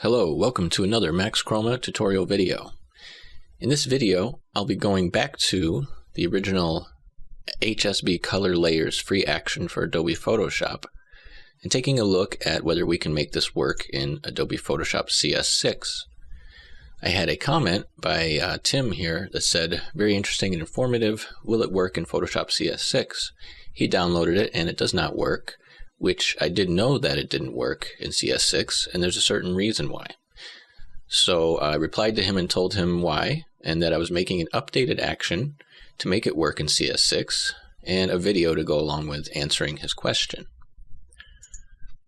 Hello, welcome to another Max Chroma tutorial video. In this video, I'll be going back to the original HSB Color Layers free action for Adobe Photoshop and taking a look at whether we can make this work in Adobe Photoshop CS6. I had a comment by Tim here that said, very interesting and informative, will it work in Photoshop CS6? He downloaded it and it does not work, which I did know that it didn't work in CS6, and there's a certain reason why. So I replied to him and told him why, and that I was making an updated action to make it work in CS6, and a video to go along with answering his question.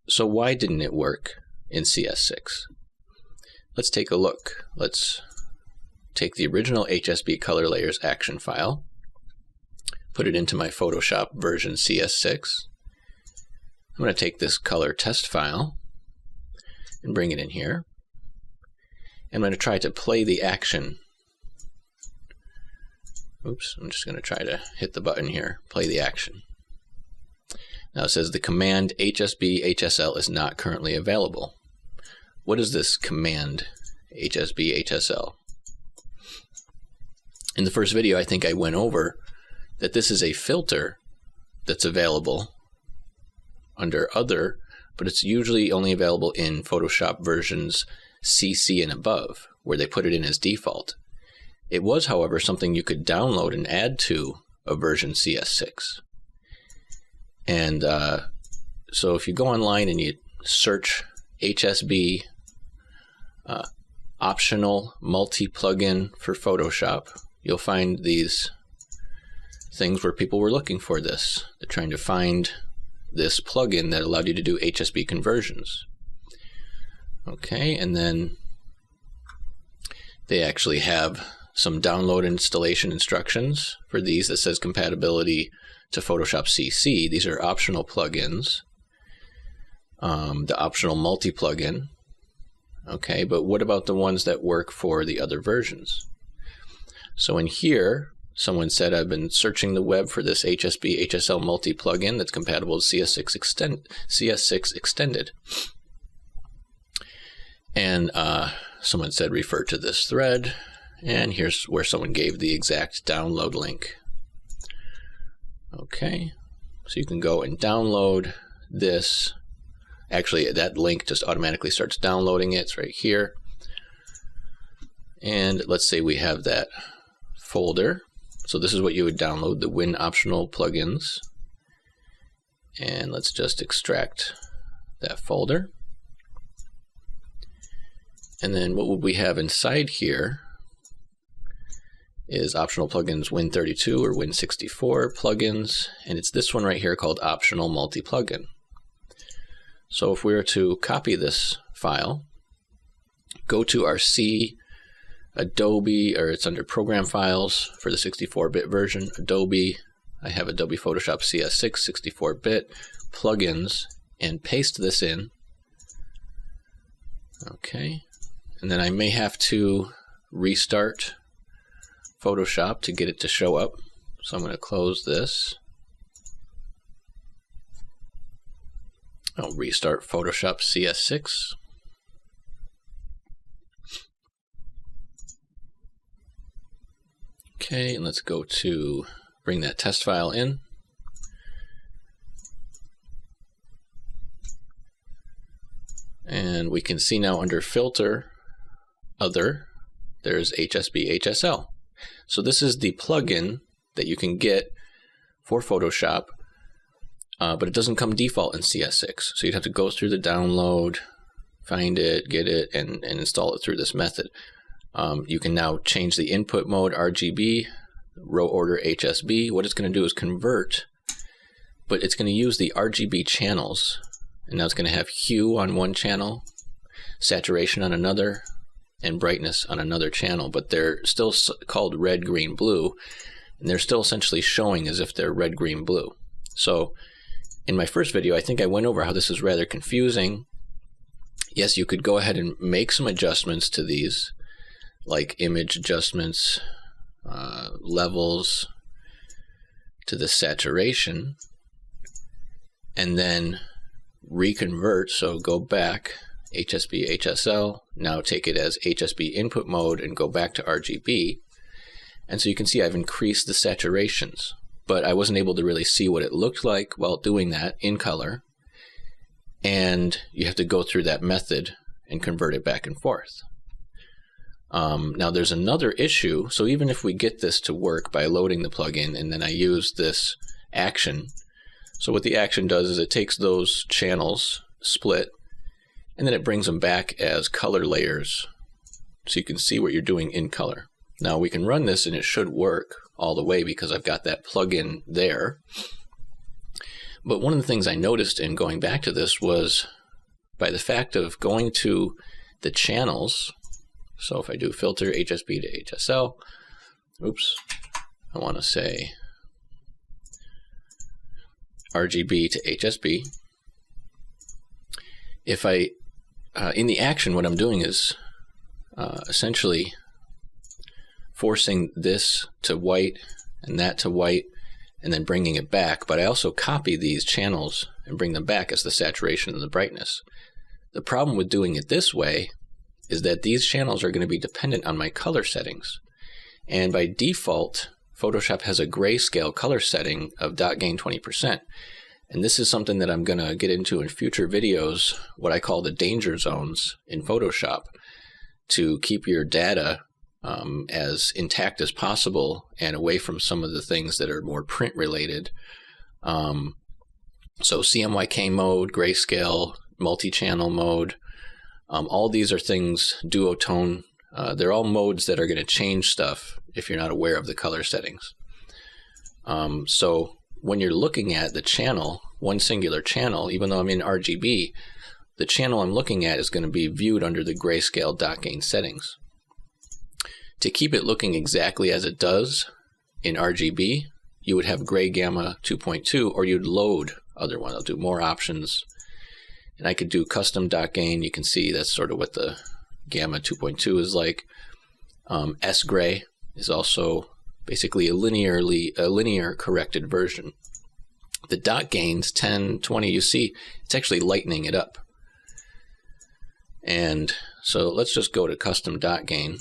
So why didn't it work in CS6? Let's take a look. Let's take the original HSB Color Layers Action file, put it into my Photoshop version CS6. I'm going to take this color test file and bring it in here. I'm going to try to play the action. Oops, I'm just going to try to hit the button here, play the action. Now it says the command HSB HSL is not currently available. What is this command HSB HSL? In the first video, I think I went over that this is a filter that's available under Other, but it's usually only available in Photoshop versions CC and above, where they put it in as default. It was, however, something you could download and add to a version CS6. And so if you go online and you search HSB optional multi-plugin for Photoshop, you'll find these things where people were looking for this. They're trying to find this plugin that allowed you to do HSB conversions. Okay, and then they actually have some download installation instructions for these that says compatibility to Photoshop CC. These are optional plugins. The optional multi-plugin. Okay, but what about the ones that work for the other versions? So in here, someone said, I've been searching the web for this HSB HSL multi-plugin that's compatible with CS6 Extended. And someone said, refer to this thread. And here's where someone gave the exact download link. Okay, so you can go and download this. Actually, that link just automatically starts downloading it. It's right here. And let's say we have that folder. So this is what you would download, the Win optional plugins. And let's just extract that folder. And then what would we have inside here is optional plugins Win32 or Win64 plugins. And it's this one right here called optional multi-plugin. So if we were to copy this file, go to our Adobe, or it's under Program Files for the 64-bit version, Adobe, I have Adobe Photoshop CS6 64-bit, plugins, and paste this in. Okay, and then I may have to restart Photoshop to get it to show up. So I'm going to close this. I'll restart Photoshop CS6. Okay, and let's go to bring that test file in. And we can see now under Filter, Other, there's HSB HSL. So this is the plugin that you can get for Photoshop, but it doesn't come default in CS6. So you'd have to go through the download, find it, get it, and install it through this method. You can now change the input mode RGB, row order HSB. What it's going to do is convert, but it's going to use the RGB channels. And now it's going to have hue on one channel, saturation on another, and brightness on another channel. But they're still called red, green, blue, and they're still essentially showing as if they're red, green, blue. So in my first video, I think I went over how this is rather confusing. Yes, you could go ahead and make some adjustments to these, like image adjustments, levels to the saturation, and then reconvert. So go back HSB HSL, now take it as HSB input mode and go back to RGB. And so you can see I've increased the saturations, but I wasn't able to really see what it looked like while doing that in color. And you have to go through that method and convert it back and forth. Now there's another issue. So even if we get this to work by loading the plugin and then I use this action, so what the action does is it takes those channels, split, and then it brings them back as color layers so you can see what you're doing in color. Now we can run this and it should work all the way because I've got that plugin there. But one of the things I noticed in going back to this was by the fact of going to the channels. So if I do filter HSB to HSL, oops, I want to say RGB to HSB. If I, in the action, what I'm doing is essentially forcing this to white and that to white and then bringing it back, but I also copy these channels and bring them back as the saturation and the brightness. The problem with doing it this way is that these channels are going to be dependent on my color settings. And by default, Photoshop has a grayscale color setting of dot gain 20%. And this is something that I'm going to get into in future videos, what I call the danger zones in Photoshop, to keep your data as intact as possible and away from some of the things that are more print related. So CMYK mode, grayscale, multi-channel mode, all these are things, duotone, they're all modes that are going to change stuff if you're not aware of the color settings. So when you're looking at the channel, one singular channel, even though I'm in RGB, the channel I'm looking at is going to be viewed under the grayscale dot gain settings. To keep it looking exactly as it does in RGB, you would have gray gamma 2.2, or you'd load other one. I'll do more options. And I could do custom dot gain. You can see that's sort of what the gamma 2.2 is like. S gray is also basically a linear corrected version. The dot gains 10, 20, you see it's actually lightening it up. And so let's just go to custom dot gain.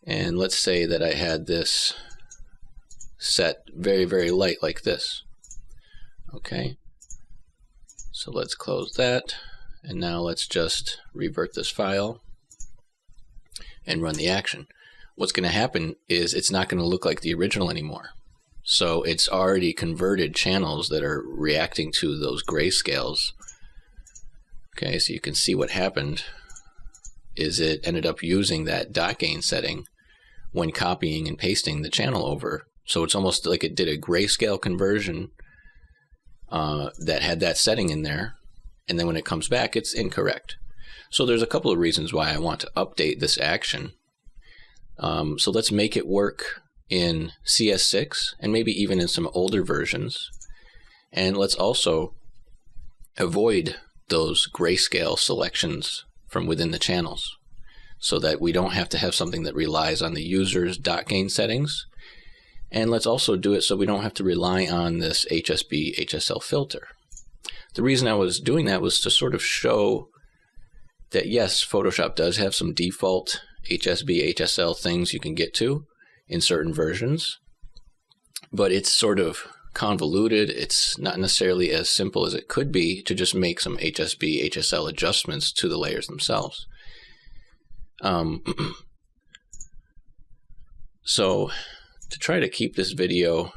And let's say that I had this set very, very light like this. Okay. So let's close that. And now let's just revert this file and run the action. What's going to happen is it's not going to look like the original anymore. So it's already converted channels that are reacting to those grayscales. Okay, so you can see what happened is it ended up using that dot gain setting when copying and pasting the channel over. So it's almost like it did a grayscale conversion that had that setting in there, and then when it comes back, it's incorrect. So there's a couple of reasons why I want to update this action. So let's make it work in CS6 and maybe even in some older versions. And let's also avoid those grayscale selections from within the channels so that we don't have to have something that relies on the user's dot gain settings. And let's also do it so we don't have to rely on this HSB HSL filter. The reason I was doing that was to sort of show that yes, Photoshop does have some default HSB HSL things you can get to in certain versions, but it's sort of convoluted. It's not necessarily as simple as it could be to just make some HSB HSL adjustments to the layers themselves. So to try to keep this video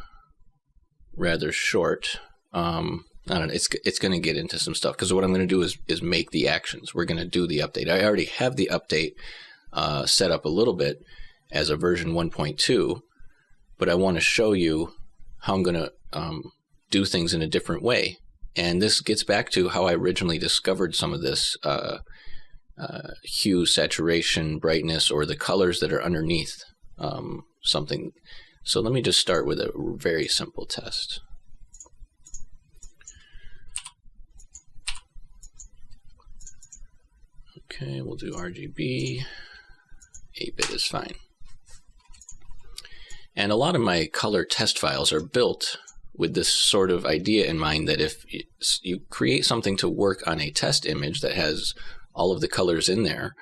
rather short, I don't know, it's going to get into some stuff because what I'm going to do is make the actions. We're going to do the update. I already have the update set up a little bit as a version 1.2, but I want to show you how I'm going to do things in a different way. And this gets back to how I originally discovered some of this hue, saturation, brightness, or the colors that are underneath something. So let me just start with a very simple test. Okay, we'll do RGB. 8-bit is fine. And a lot of my color test files are built with this sort of idea in mind that if you create something to work on a test image that has all of the colors in there,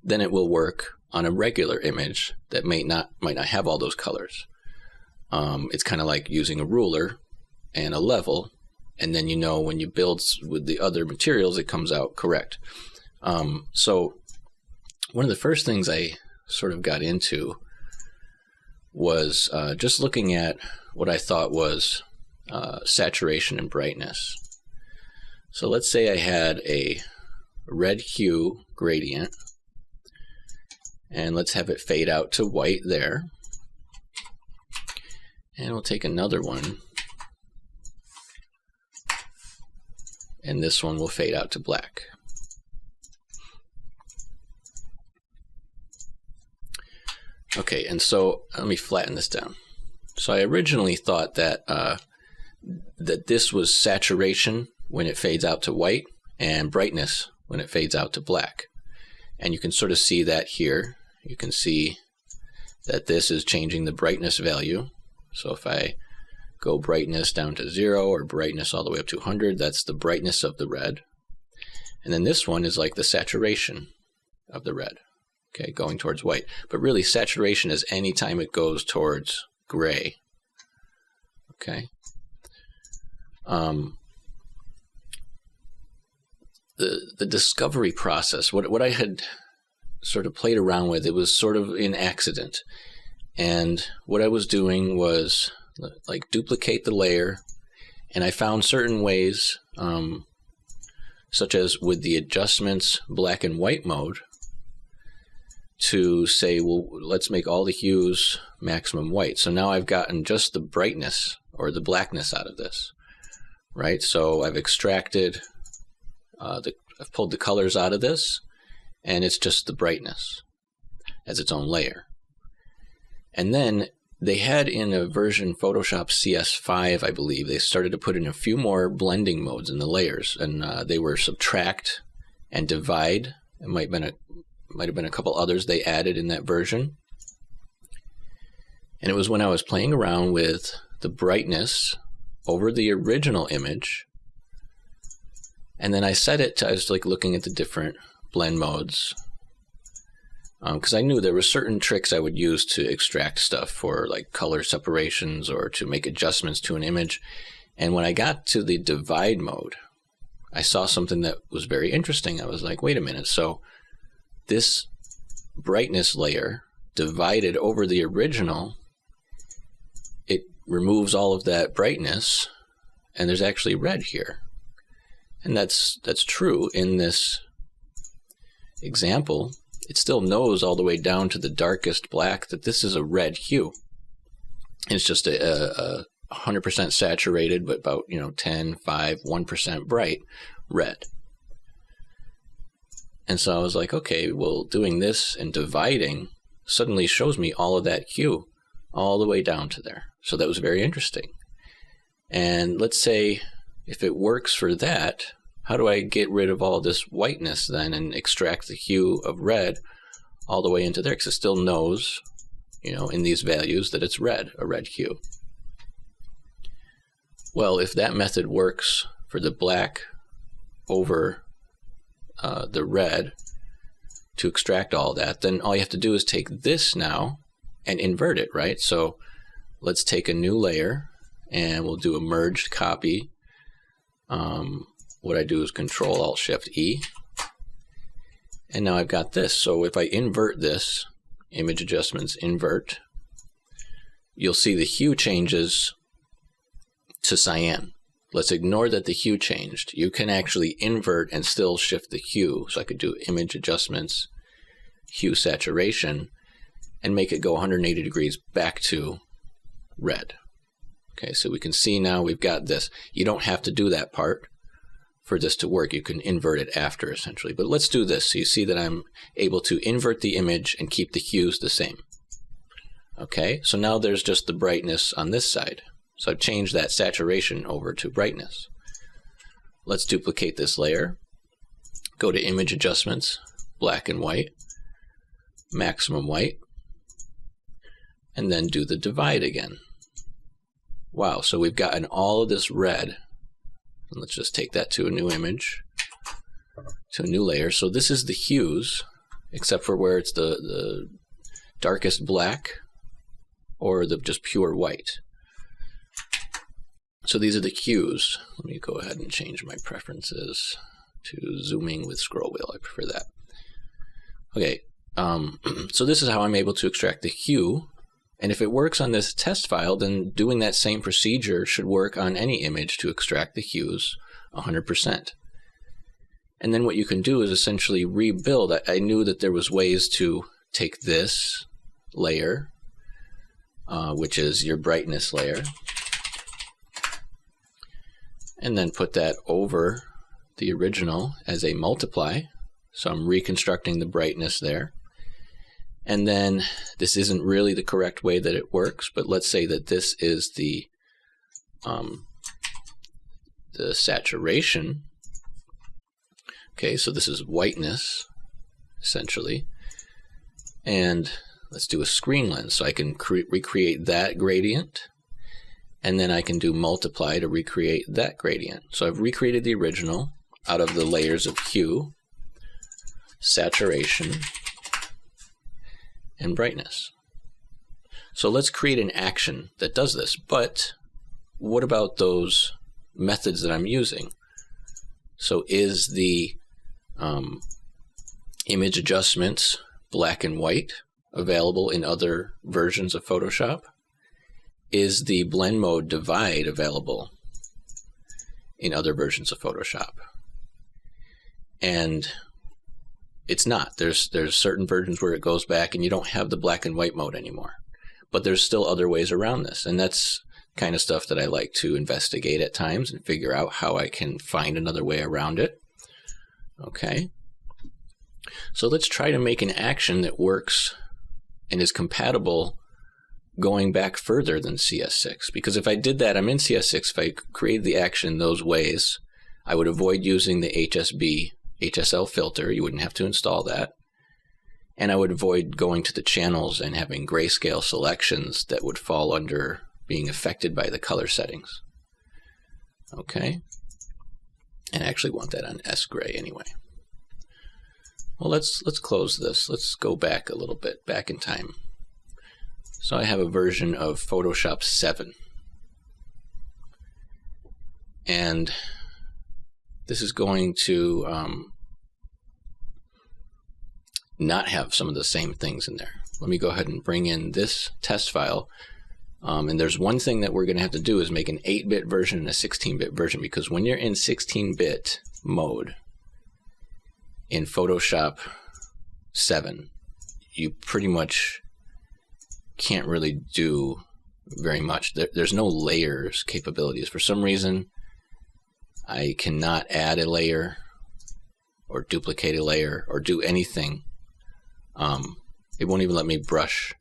then it will work on a regular image that might not have all those colors. It's kind of like using a ruler and a level, and then when you build with the other materials, it comes out correct. So one of the first things I sort of got into was just looking at what I thought was saturation and brightness. So let's say I had a red hue gradient, and let's have it fade out to white there. And we'll take another one, and this one will fade out to black. Okay, and so let me flatten this down. So I originally thought that that this was saturation when it fades out to white, and brightness when it fades out to black. And you can sort of see that here. You can see that this is changing the brightness value. So if I go brightness down to 0 or brightness all the way up to 100, that's the brightness of the red. And then this one is like the saturation of the red, okay, going towards white. But really, saturation is any time it goes towards gray, okay? The discovery process, what I had sort of played around with, it was sort of an accident. And what I was doing was like duplicate the layer, and I found certain ways, such as with the adjustments black and white mode, to say, well, let's make all the hues maximum white. So now I've gotten just the brightness or the blackness out of this, right? So I've extracted, I've pulled the colors out of this, and it's just the brightness as its own layer. And then they had in a version Photoshop CS5, I believe, they started to put in a few more blending modes in the layers, and they were subtract and divide. It might have been a couple others they added in that version. And it was when I was playing around with the brightness over the original image, and then I set it to, I was like looking at the different blend modes, because I knew there were certain tricks I would use to extract stuff for like color separations or to make adjustments to an image. And when I got to the divide mode, I saw something that was very interesting. I was like, wait a minute, so this brightness layer divided over the original, it removes all of that brightness, and there's actually red here. And that's true in this example. It still knows all the way down to the darkest black that this is a red hue. It's just a 100% saturated, but about 10, 5, 1% bright red. And so I was like, okay, well, doing this and dividing suddenly shows me all of that hue all the way down to there. So that was very interesting. And let's say if it works for that, how do I get rid of all this whiteness then and extract the hue of red all the way into there? Because it still knows, in these values that it's red, a red hue. Well, if that method works for the black over the red to extract all that, then all you have to do is take this now and invert it, right? So let's take a new layer and we'll do a merged copy. What I do is Control-Alt-Shift-E, and now I've got this. So if I invert this, image adjustments, invert, you'll see the hue changes to cyan. Let's ignore that the hue changed. You can actually invert and still shift the hue. So I could do image adjustments, hue saturation, and make it go 180 degrees back to red. Okay, so we can see now we've got this. You don't have to do that part for this to work. You can invert it after, essentially. But let's do this. So you see that I'm able to invert the image and keep the hues the same. Okay, so now there's just the brightness on this side. So I've changed that saturation over to brightness. Let's duplicate this layer. Go to Image Adjustments, Black and White, Maximum White, and then do the divide again. wow, so we've gotten all of this red. And let's just take that to a new image, to a new layer. So this is the hues, except for where it's the darkest black or the just pure white. So these are the hues. Let me go ahead and change my preferences to zooming with scroll wheel. I prefer that. Okay, so this is how I'm able to extract the hue. And if it works on this test file, then doing that same procedure should work on any image to extract the hues 100%. And then what you can do is essentially rebuild. I knew that there was ways to take this layer, which is your brightness layer, and then put that over the original as a multiply. So I'm reconstructing the brightness there. And then this isn't really the correct way that it works, but let's say that this is the saturation. Okay, so this is whiteness, essentially. And let's do a screen lens. So I can recreate that gradient, and then I can do multiply to recreate that gradient. So I've recreated the original out of the layers of hue, saturation, and brightness. So let's create an action that does this. But what about those methods that I'm using? So is the image adjustments black and white available in other versions of Photoshop? Is the blend mode divide available in other versions of Photoshop? And it's not. There's certain versions where it goes back and you don't have the black and white mode anymore. But there's still other ways around this. And that's kind of stuff that I like to investigate at times and figure out how I can find another way around it. Okay. So let's try to make an action that works and is compatible going back further than CS6. Because if I did that, I'm in CS6, if I created the action those ways, I would avoid using the HSL filter. You wouldn't have to install that. And I would avoid going to the channels and having grayscale selections that would fall under being affected by the color settings. Okay. And I actually want that on S gray anyway. Well, let's close this. Let's go back a little bit, back in time. So I have a version of Photoshop 7. And this is going to not have some of the same things in there. Let me go ahead and bring in this test file. And there's one thing that we're going to have to do is make an 8-bit version and a 16-bit version, because when you're in 16-bit mode in Photoshop 7, you pretty much can't really do very much. There's no layers capabilities. For some reason, I cannot add a layer or duplicate a layer or do anything. It won't even let me brush.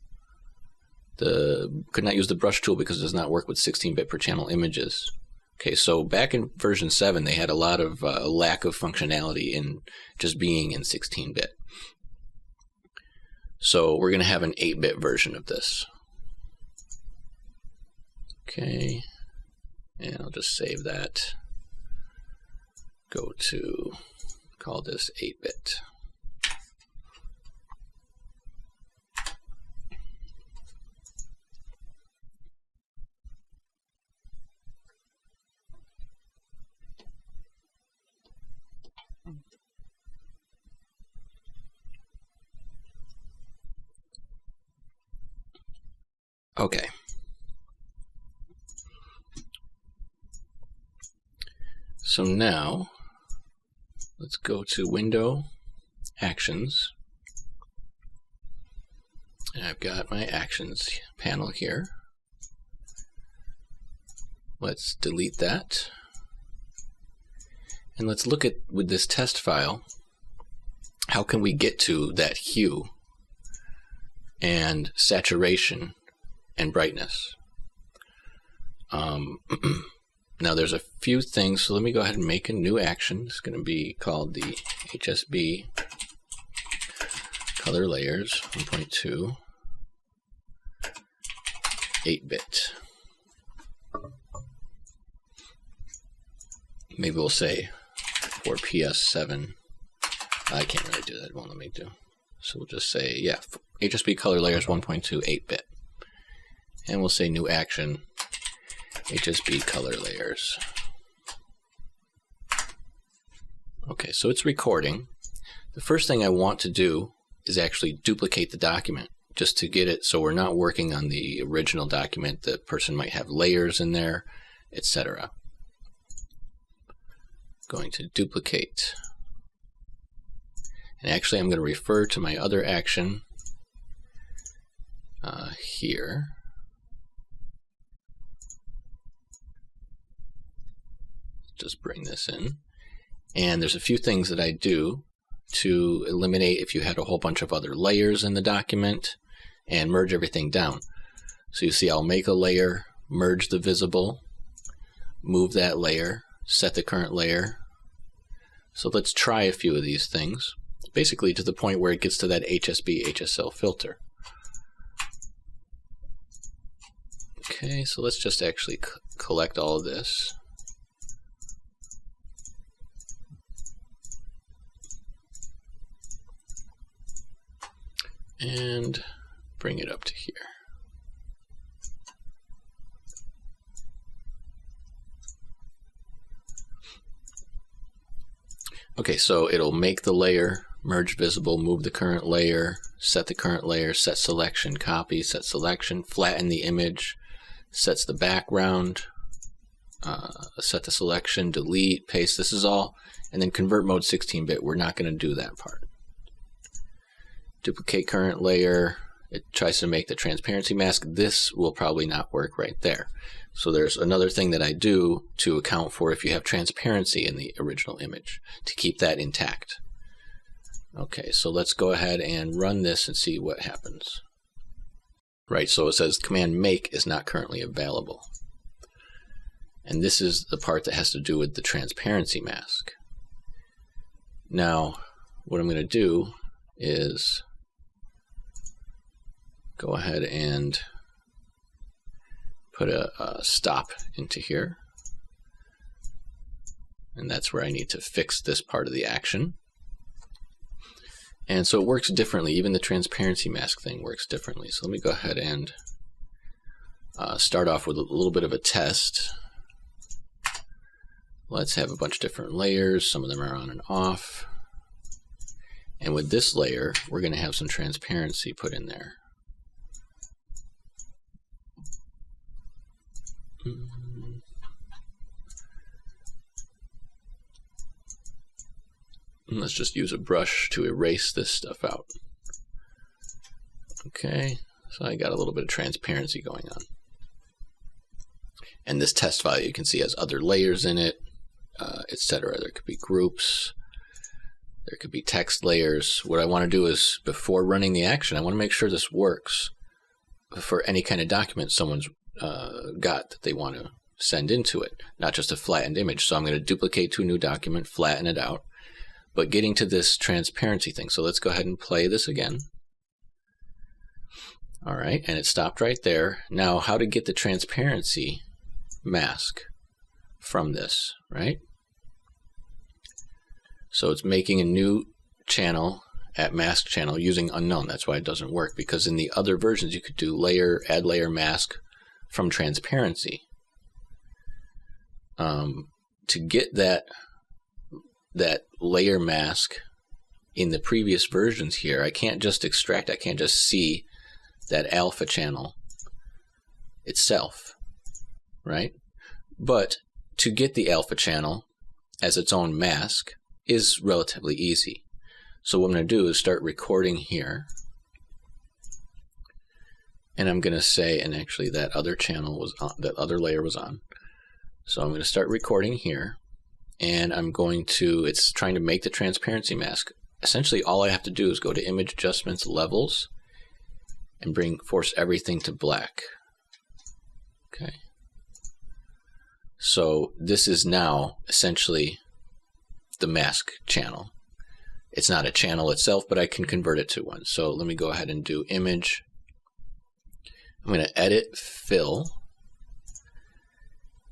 Could not use the brush tool because it does not work with 16-bit per channel images. Okay, so back in version 7, they had a lot of lack of functionality in just being in 16-bit. So we're going to have an 8-bit version of this. Okay, and I'll just save that. Go to, call this 8-bit. Okay. So now, let's go to Window, Actions. And I've got my Actions panel here. Let's delete that. And let's look at, with this test file, how can we get to that hue and saturation and brightness. Now there's a few things, so let me go ahead and make a new action. It's going to be called the HSB Color Layers 1.2 8-bit. maybe we'll say for PS7. I can't really do that. It won't let me do. So we'll just say, yeah, HSB Color Layers 1.2 8-bit. And we'll say new action, HSB Color Layers. Okay, so it's recording. The first thing I want to do is actually duplicate the document, just to get it so we're not working on the original document. The person might have layers in there, etc. Going to duplicate. And actually I'm going to refer to my other action here. Just bring this in. And there's a few things that I do to eliminate if you had a whole bunch of other layers in the document and merge everything down. So you see I'll make a layer, merge the visible, move that layer, set the current layer. So let's try a few of these things, basically to the point where it gets to that HSB HSL filter. Okay, so let's just actually collect all of this. And bring it up to here. Okay, so it'll make the layer, merge visible, move the current layer, set the current layer, set selection, copy, set selection, flatten the image, sets the background, set the selection, delete, paste, this is all, and then convert mode 16-bit. We're not going to do that part. Duplicate current layer, it tries to make the transparency mask. This will probably not work right there. So there's another thing that I do to account for if you have transparency in the original image, to keep that intact. Okay, so let's go ahead and run this and see what happens. Right, so it says command make is not currently available. And this is the part that has to do with the transparency mask. Now, what I'm going to do is go ahead and put a stop into here. And that's where I need to fix this part of the action. And so it works differently. Even the transparency mask thing works differently. So let me go ahead and start off with a little bit of a test. Let's have a bunch of different layers. Some of them are on and off. And with this layer, we're going to have some transparency put in there. Let's just use a brush to erase this stuff out. Okay, so I got a little bit of transparency going on. And this test file, you can see, has other layers in it, etc. There could be groups. There could be text layers. What I want to do is, before running the action, I want to make sure this works for any kind of document someone's got that they want to send into it, not just a flattened image. So I'm going to duplicate to a new document, flatten it out, but getting to this transparency thing. So let's go ahead and play this again. All right, and it stopped right there. Now, how to get the transparency mask from this, right? So it's making a new channel at mask channel using unknown. That's why it doesn't work, because in the other versions you could do layer, add layer mask from transparency. To get that layer mask in the previous versions here, I can't just extract, I can't just see that alpha channel itself, right? But to get the alpha channel as its own mask is relatively easy. So what I'm going to do is start recording here. And I'm going to say, and actually that other channel was on, that other layer was on. So I'm going to start recording here. And I'm going to, it's trying to make the transparency mask. Essentially all I have to do is go to Image Adjustments, Levels, and force everything to black. Okay. So this is now essentially the mask channel. It's not a channel itself, but I can convert it to one. So let me go ahead and do Image. I'm going to edit Fill.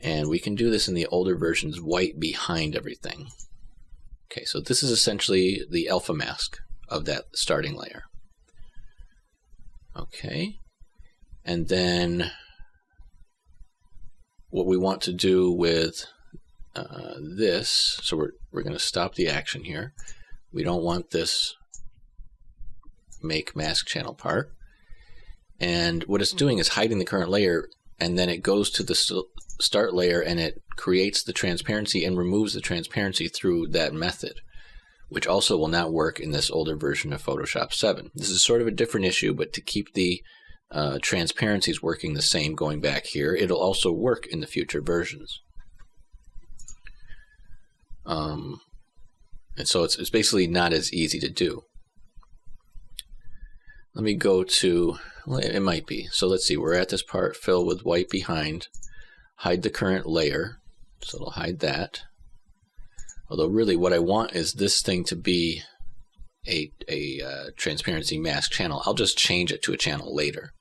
And we can do this in the older versions white behind everything. Okay, so this is essentially the alpha mask of that starting layer. Okay, and then what we want to do with this, so we're going to stop the action here. We don't want this make mask channel part. And what it's doing is hiding the current layer, and then it goes to the start layer and it creates the transparency and removes the transparency through that method, which also will not work in this older version of Photoshop 7. This is sort of a different issue, but to keep the transparencies working the same going back here, it'll also work in the future versions. And so it's basically not as easy to do. Let me go to, well, it might be. So let's see, we're at this part, fill with white behind, hide the current layer, so it'll hide that. Although really what I want is this thing to be a transparency mask channel. I'll just change it to a channel later.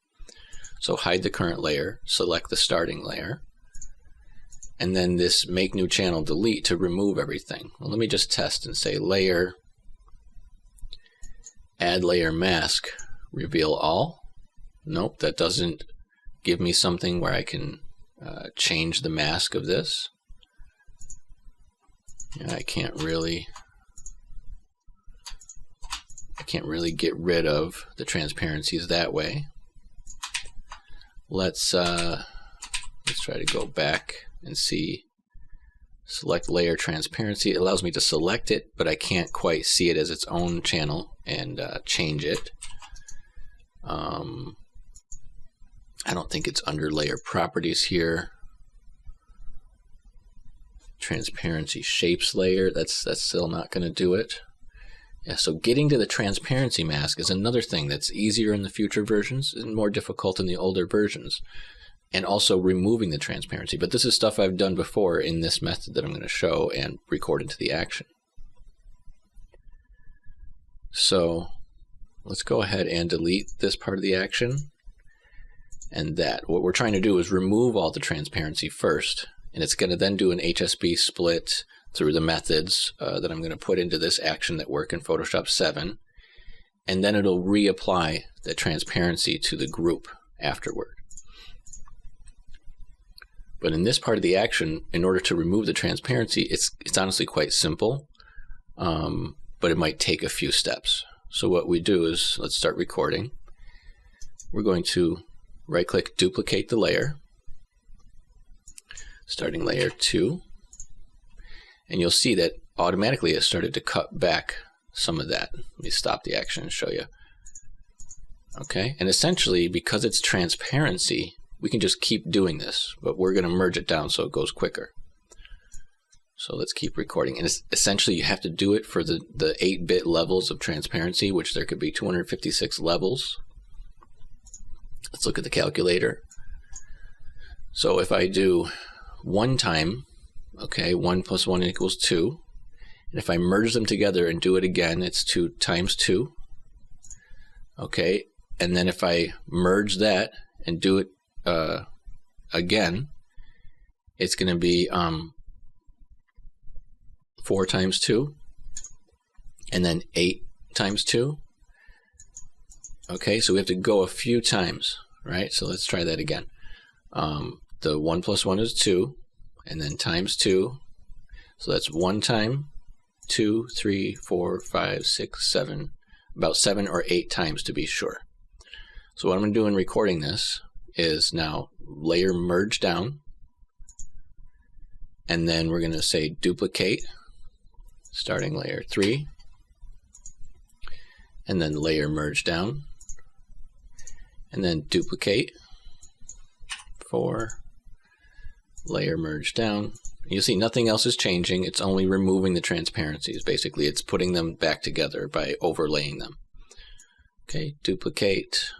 So hide the current layer, select the starting layer, and then this make new channel delete to remove everything. Well, let me just test and say layer, add layer mask, reveal all. Nope, that doesn't give me something where I can change the mask of this. Yeah, I can't really get rid of the transparencies that way. Let's try to go back and see. Select layer transparency. It allows me to select it, but I can't quite see it as its own channel and change it. I don't think it's under layer properties here. Transparency shapes layer, that's still not going to do it. Yeah, so getting to the transparency mask is another thing that's easier in the future versions and more difficult in the older versions. And also removing the transparency. But this is stuff I've done before in this method that I'm going to show and record into the action. So let's go ahead and delete this part of the action. And that, what we're trying to do is remove all the transparency first. And it's going to then do an HSB split through the methods that I'm going to put into this action that work in Photoshop 7. And then it'll reapply the transparency to the group afterward. But in this part of the action, in order to remove the transparency, it's honestly quite simple, but it might take a few steps. So what we do is, let's start recording. We're going to right-click, duplicate the layer, starting layer 2, and you'll see that automatically it started to cut back some of that. Let me stop the action and show you. Okay, and essentially, because it's transparency, we can just keep doing this, but we're going to merge it down so it goes quicker. So let's keep recording. And essentially, you have to do it for the 8-bit levels of transparency, which there could be 256 levels. Let's look at the calculator. So if I do 1 time, okay, 1 plus 1 equals 2. And if I merge them together and do it again, it's 2 times 2. Okay, and then if I merge that and do it again, it's going to be 4 times 2, and then 8 times 2. Okay, so we have to go a few times, right? So let's try that again. The 1 plus 1 is 2, and then times 2. So that's 1 time, 2, 3, 4, 5, 6, 7, about 7 or 8 times to be sure. So what I'm going to do in recording this is now layer merge down, and then we're going to say duplicate, starting layer 3, and then layer merge down, and then duplicate, 4, layer merge down. You'll see nothing else is changing, it's only removing the transparencies. Basically, it's putting them back together by overlaying them. Okay, duplicate.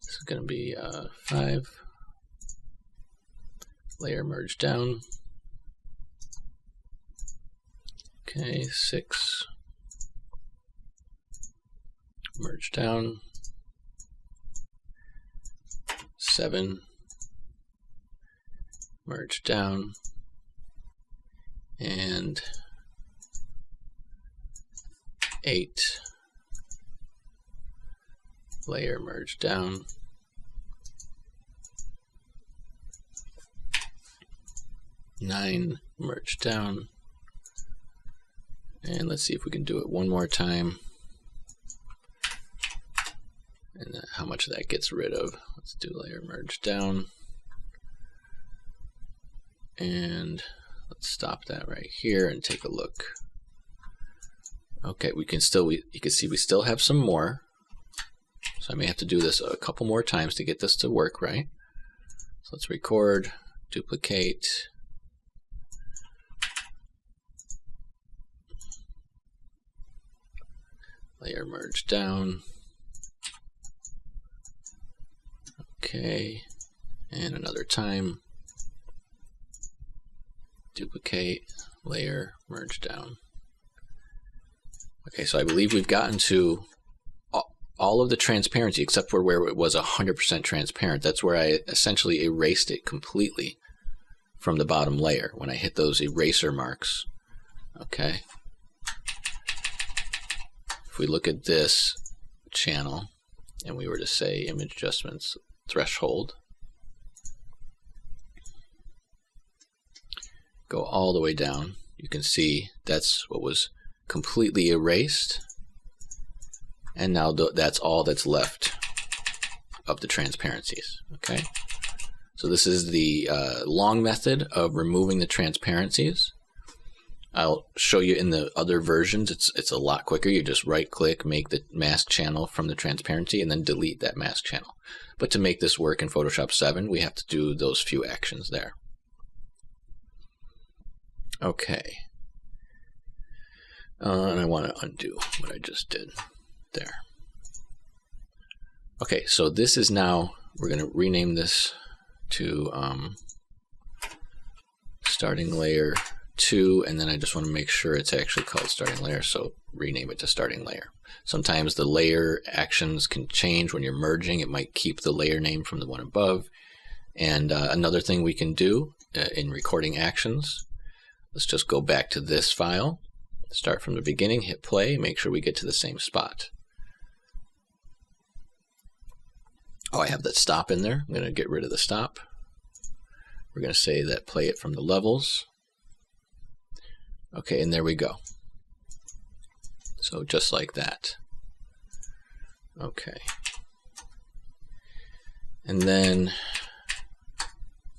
This is going to be 5, layer merge down. Okay, 6, merge down. 7, merge down, and 8, layer merge down, 9, merge down, and let's see if we can do it one more time, and how much that gets rid of. Let's do layer merge down, and let's stop that right here and take a look. Okay, you can see we still have some more, so I may have to do this a couple more times to get this to work right. So let's record, duplicate, layer merge down, okay, and another time, duplicate, layer merge down. Okay, so I believe we've gotten to all of the transparency except for where it was 100% transparent. That's where I essentially erased it completely from the bottom layer when I hit those eraser marks. Okay. If we look at this channel and we were to say image adjustments threshold, go all the way down, you can see that's what was completely erased, and now that's all that's left of the transparencies. Okay, so this is the long method of removing the transparencies. I'll show you in the other versions. It's a lot quicker. You just right click, make the mask channel from the transparency, and then delete that mask channel. But to make this work in Photoshop 7, we have to do those few actions there. Okay. And I want to undo what I just did there. Okay, so this is now, we're going to rename this to starting layer 2, and then I just want to make sure it's actually called starting layer, so rename it to starting layer. Sometimes the layer actions can change when you're merging. It might keep the layer name from the one above. And another thing we can do in recording actions, let's just go back to this file, start from the beginning, hit play, make sure we get to the same spot. Oh, I have that stop in there. I'm going to get rid of the stop. We're going to say that play it from the levels. Okay, and there we go. So just like that. Okay. And then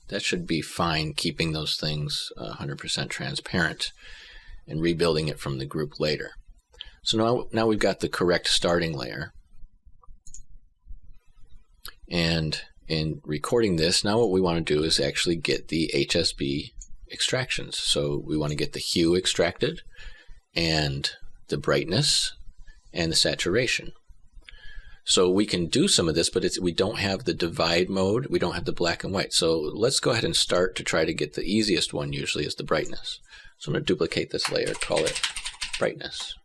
that should be fine, keeping those things 100% transparent and rebuilding it from the group later. So now we've got the correct starting layer. And in recording this, now what we want to do is actually get the HSB extractions. So we want to get the hue extracted, and the brightness, and the saturation. So we can do some of this, but we don't have the divide mode. We don't have the black and white. So let's go ahead and start to try to get the easiest one. Usually is the brightness. So I'm going to duplicate this layer, call it brightness.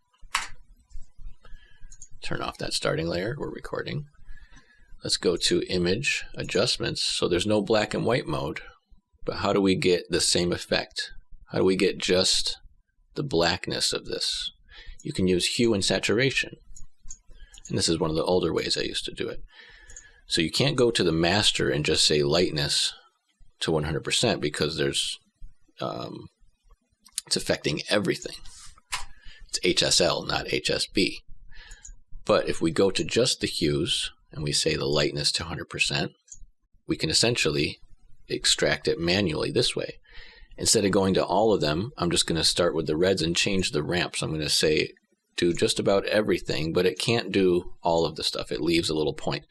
Turn off that starting layer we're recording. Let's go to image adjustments. So there's no black and white mode, but how do we get the same effect? How do we get just the blackness of this? You can use hue and saturation. And this is one of the older ways I used to do it. So you can't go to the master and just say lightness to 100% because there's it's affecting everything. It's HSL, not HSB. But if we go to just the hues and we say the lightness to 100%, we can essentially extract it manually this way. Instead of going to all of them, I'm just going to start with the reds and change the ramp. So I'm going to say do just about everything, but it can't do all of the stuff. It leaves a little point.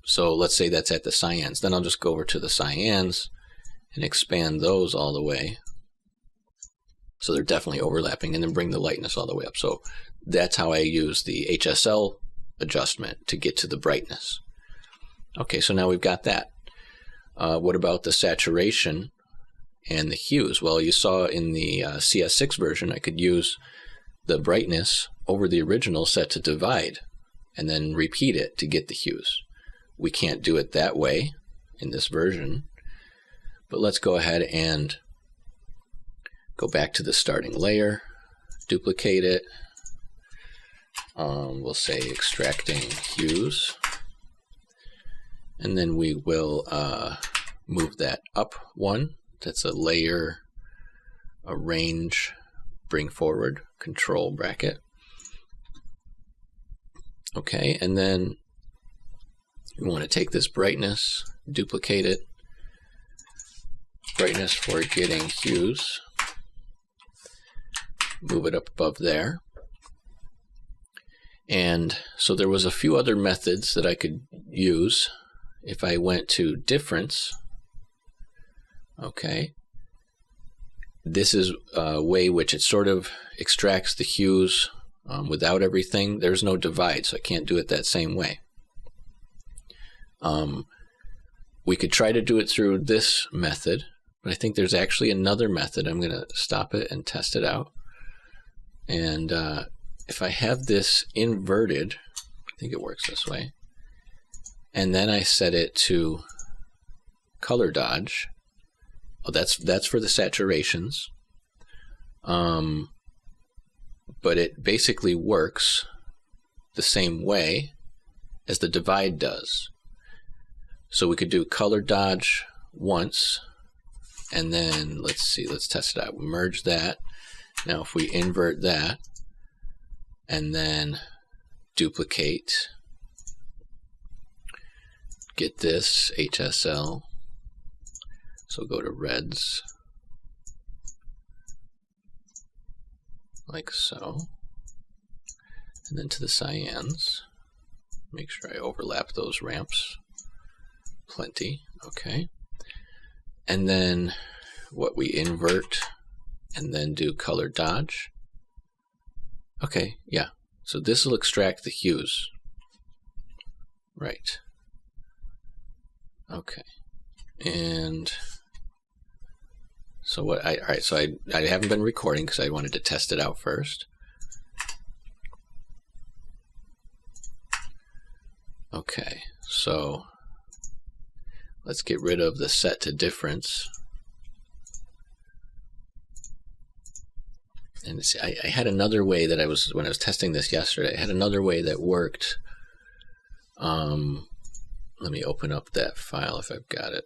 So let's say that's at the cyans. Then I'll just go over to the cyans and expand those all the way. So they're definitely overlapping, and then bring the lightness all the way up. So that's how I use the HSL adjustment to get to the brightness. Okay, so now we've got that. What about the saturation and the hues? Well, you saw in the CS6 version, I could use the brightness over the original set to divide and then repeat it to get the hues. We can't do it that way in this version. But let's go ahead and go back to the starting layer, duplicate it. We'll say extracting hues. And then we will move that up one. That's a layer, arrange, bring forward, control bracket. Okay, and then we want to take this brightness, duplicate it. Brightness for getting hues. Move it up above there. And so there was a few other methods that I could use. If I went to difference, okay, this is a way which it sort of extracts the hues without everything. There's no divide, so I can't do it that same way. We could try to do it through this method, but I think there's actually another method. I'm going to stop it and test it out. And if I have this inverted, I think it works this way, and then I set it to color dodge. Oh, that's for the saturations. But it basically works the same way as the divide does. So we could do color dodge once, and then let's see, let's test it out. Merge that. Now if we invert that and then duplicate, get this HSL, so go to reds like so, and then to the cyans, make sure I overlap those ramps plenty. Okay, and then what we invert and then do color dodge. Okay, yeah, so this will extract the hues, right? Okay, and so what all right, so I haven't been recording because I wanted to test it out first. Okay, so let's get rid of the set to difference. And see, I had another way that when I was testing this yesterday, I had another way that worked. Let me open up that file if I've got it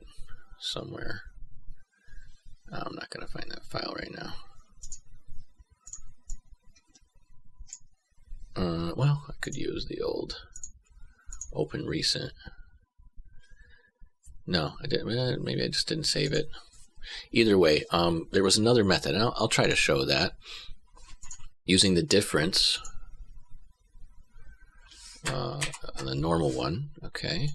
somewhere. I'm not going to find that file right now. Well, I could use the old open recent. No, I didn't. Maybe I just didn't save it. Either way, there was another method, and I'll try to show that using the difference on the normal one. Okay,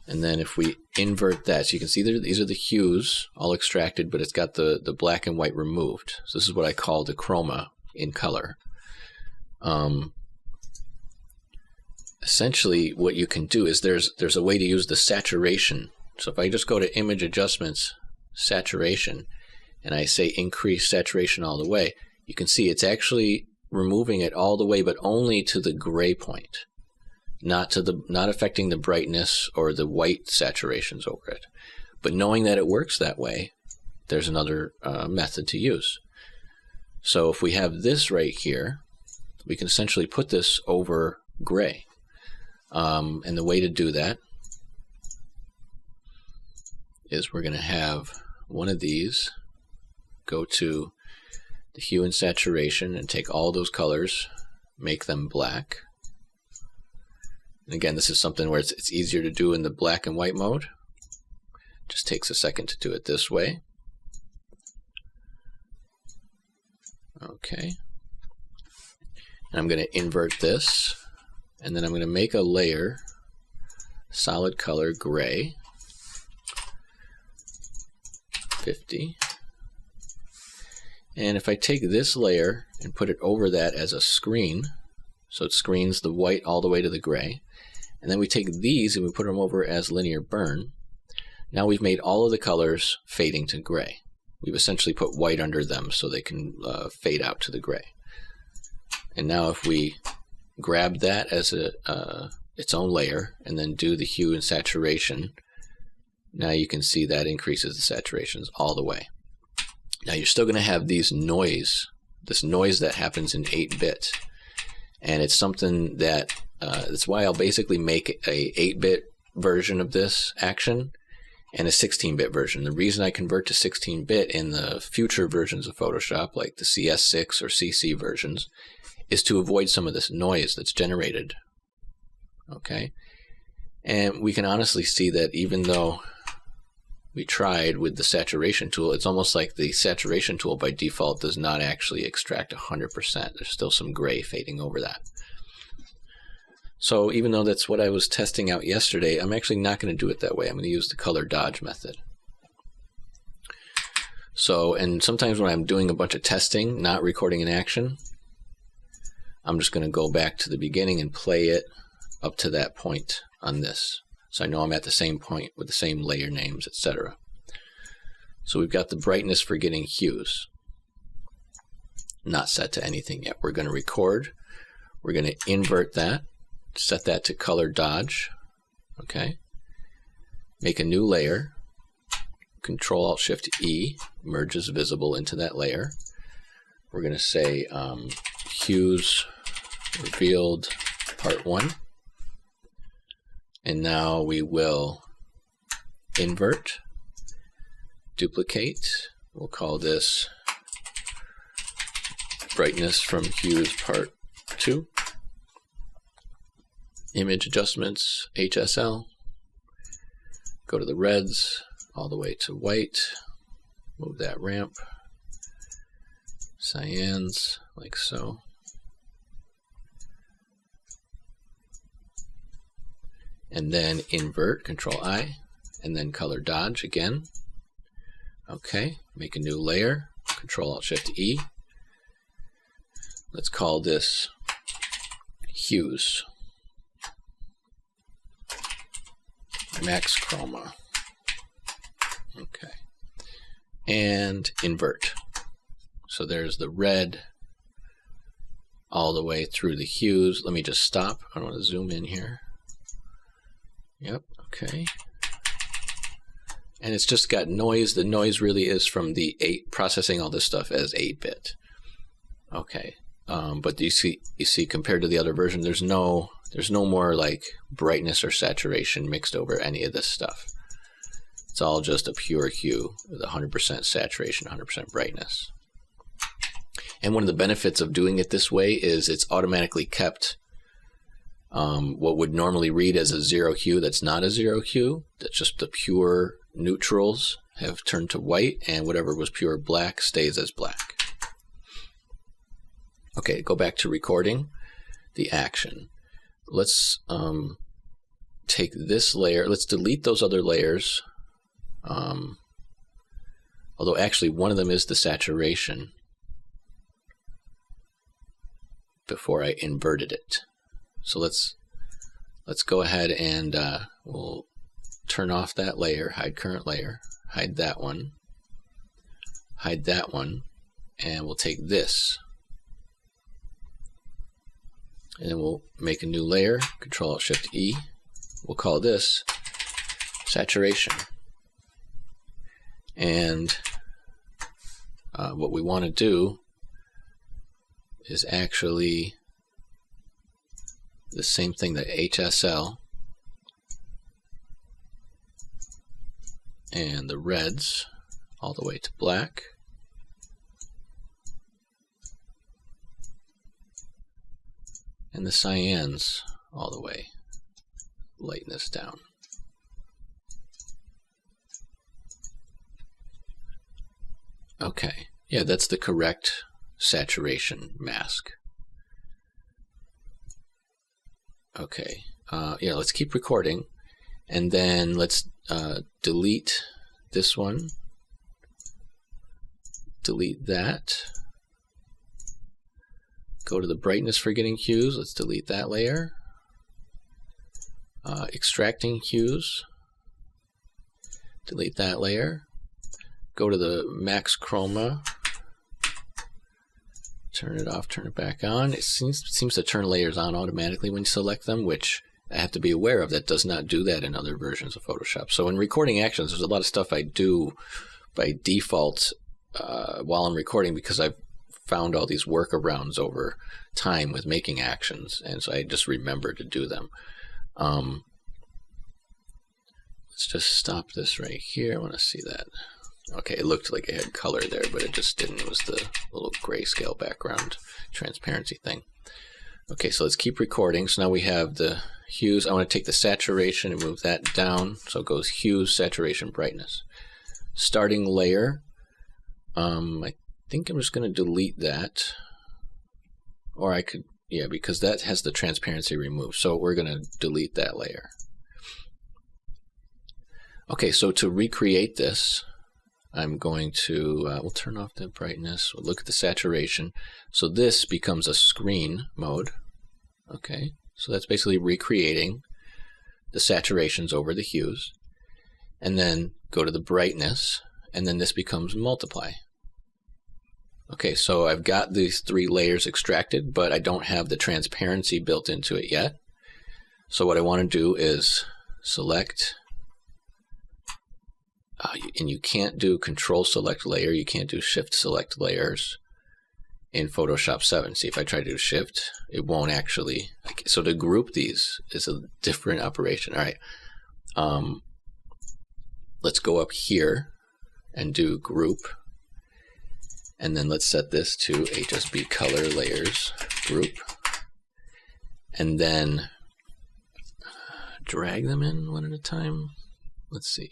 and then if we invert that, so you can see these are the hues all extracted, but it's got the black and white removed. So this is what I call the chroma in color. Essentially, what you can do is there's a way to use the saturation. So if I just go to Image Adjustments, Saturation, and I say Increase Saturation all the way, you can see it's actually removing it all the way, but only to the gray point, not affecting the brightness or the white saturations over it. But knowing that it works that way, there's another method to use. So if we have this right here, we can essentially put this over gray. And the way to do that is we're going to have one of these go to the hue and saturation and take all those colors, make them black. And again, this is something where it's easier to do in the black and white mode. Just takes a second to do it this way. Okay. And I'm going to invert this, and then I'm going to make a layer, solid color gray, 50. And if I take this layer and put it over that as a screen, so it screens the white all the way to the gray, and then we take these and we put them over as linear burn, now we've made all of the colors fading to gray. We've essentially put white under them so they can fade out to the gray. And now if we grab that as its own layer and then do the hue and saturation Now you can see that increases the saturations all the way. Now you're still going to have this noise that happens in 8-bit, and it's something that that's why I'll basically make a 8-bit version of this action and a 16-bit version. The reason I convert to 16-bit in the future versions of Photoshop, like the CS6 or CC versions, is to avoid some of this noise that's generated. Okay, and we can honestly see that even though we tried with the saturation tool, it's almost like the saturation tool by default does not actually extract 100%. There's still some gray fading over that. So even though that's what I was testing out yesterday, I'm actually not going to do it that way. I'm going to use the color dodge method. So, and sometimes when I'm doing a bunch of testing, not recording an action, I'm just going to go back to the beginning and play it up to that point on this. So I know I'm at the same point with the same layer names, etc. So we've got the brightness for getting hues. Not set to anything yet. We're going to record. We're going to invert that. Set that to color dodge. Okay. Make a new layer. Control-Alt-Shift-E merges visible into that layer. We're going to say hues revealed part 1. And now we will invert, duplicate. We'll call this brightness from hues part 2. Image adjustments, HSL. Go to the reds all the way to white. Move that ramp. Cyans, like so. And then invert, Control-I, and then color dodge again. Okay, make a new layer, Control-Alt-Shift-E. Let's call this hues. Max Chroma. Okay. And invert. So there's the red all the way through the hues. Let me just stop. I want to zoom in here. Yep, okay. And it's just got noise. The noise really is from the processing all this stuff as 8-bit. Okay. But you see compared to the other version, there's no more like brightness or saturation mixed over any of this stuff. It's all just a pure hue with 100% saturation, 100% brightness. And one of the benefits of doing it this way is it's automatically kept what would normally read as a 0 hue that's not a 0 hue. That's just the pure neutrals have turned to white, and whatever was pure black stays as black. Okay, go back to recording the action. Let's take this layer. Let's delete those other layers. Although actually one of them is the saturation before I inverted it. So let's go ahead and we'll turn off that layer, hide current layer, hide that one, and we'll take this. And then we'll make a new layer, Control-Alt-Shift-E. We'll call this saturation. And what we want to do is actually the same thing, that HSL and the reds all the way to black. And the cyans all the way, lightness down. Okay, yeah, that's the correct saturation mask. Okay, yeah, let's keep recording, and then let's delete this one, delete that. Go to the brightness for getting hues. Let's delete that layer. Extracting hues. Delete that layer. Go to the max chroma. Turn it off, turn it back on. It seems to turn layers on automatically when you select them, which I have to be aware of that does not do that in other versions of Photoshop. So in recording actions, there's a lot of stuff I do by default while I'm recording because I've found all these workarounds over time with making actions, and so I just remember to do them. Let's just stop this right here. I want to see that. Okay, it looked like it had color there, but it just didn't. It was the little grayscale background transparency thing. Okay, so let's keep recording. So now we have the hues. I want to take the saturation and move that down. So it goes hues, saturation, brightness. Starting layer. I think I'm just going to delete that. Or I could, yeah, because that has the transparency removed. So we're going to delete that layer. Okay, so to recreate this, I'm going to, we'll turn off the brightness, we'll look at the saturation. So this becomes a screen mode. Okay, so that's basically recreating the saturations over the hues. And then go to the brightness, and then this becomes multiply. Okay, so I've got these three layers extracted, but I don't have the transparency built into it yet. So what I want to do is select, and you can't do Control Select Layer, you can't do Shift Select Layers in Photoshop 7. See, if I try to do Shift, it won't actually. So to group these is a different operation. All right, let's go up here and do Group, and then let's set this to HSB Color Layers Group, and then drag them in one at a time. Let's see.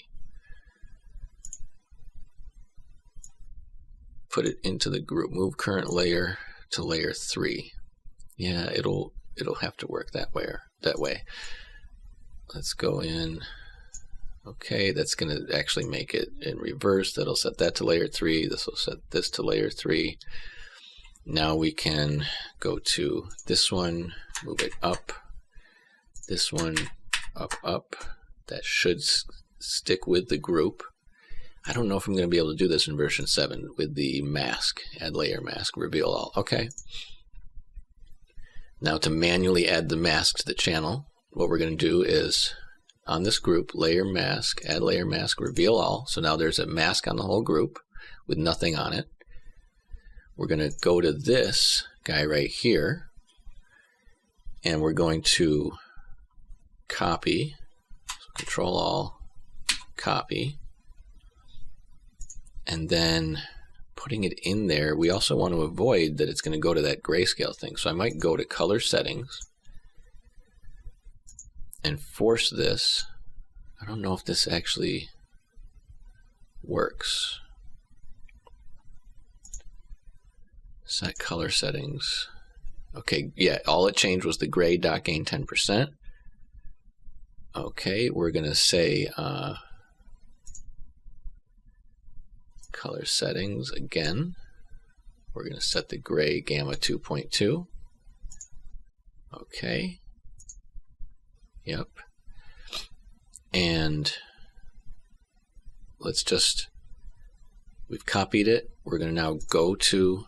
Put it into the group. Move current layer to layer 3. Yeah, it'll have to work that way. Let's go in. Okay, that's going to actually make it in reverse. That'll set that to layer 3. This will set this to layer 3. Now we can go to this one, move it up. This one, up. That should stick with the group. I don't know if I'm going to be able to do this in version 7 with the mask, add layer mask, reveal all. Okay. Now to manually add the mask to the channel, what we're going to do is on this group, layer mask, add layer mask, reveal all. So now there's a mask on the whole group with nothing on it. We're going to go to this guy right here, and we're going to copy, so Control All, copy. And then putting it in there, we also want to avoid that it's going to go to that grayscale thing. So I might go to color settings and force this. I don't know if this actually works. Set color settings. Okay, yeah, all it changed was the gray dot gain 10%. Okay, we're going to say color settings again. We're going to set the gray gamma 2.2. Okay. Yep. And let's just, we've copied it. We're going to now go to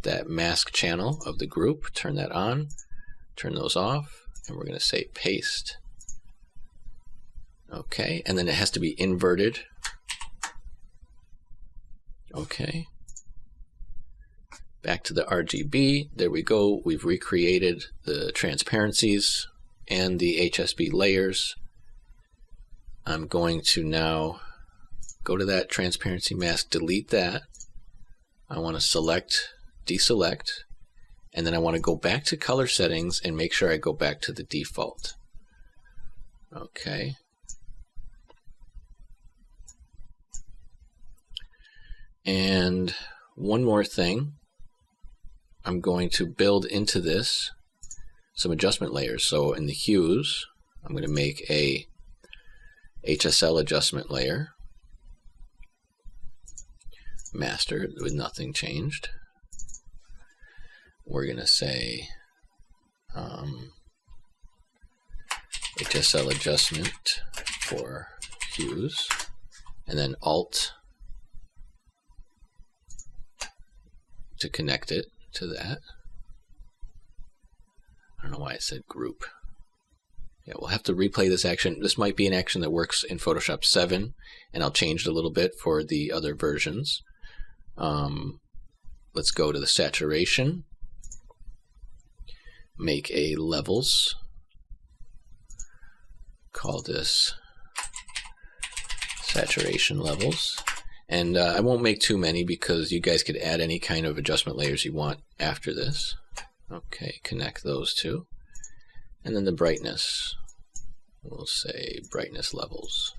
that mask channel of the group, turn that on, turn those off, and we're going to say paste. Okay, and then it has to be inverted. Okay. Back to the RGB. There we go. We've recreated the transparencies and the HSB layers. I'm going to now go to that transparency mask, delete that. I want to select, deselect, and then I want to go back to color settings and make sure I go back to the default. Okay. And one more thing, I'm going to build into this some adjustment layers. So in the hues, I'm going to make a HSL adjustment layer, master with nothing changed. We're going to say HSL adjustment for hues, and then Alt to connect it to that. I don't know why I said group. Yeah, we'll have to replay this action. This might be an action that works in Photoshop 7, and I'll change it a little bit for the other versions. Let's go to the saturation, make a levels, call this saturation levels, and I won't make too many because you guys could add any kind of adjustment layers you want after this. Okay, connect those two. And then the brightness, we'll say brightness levels.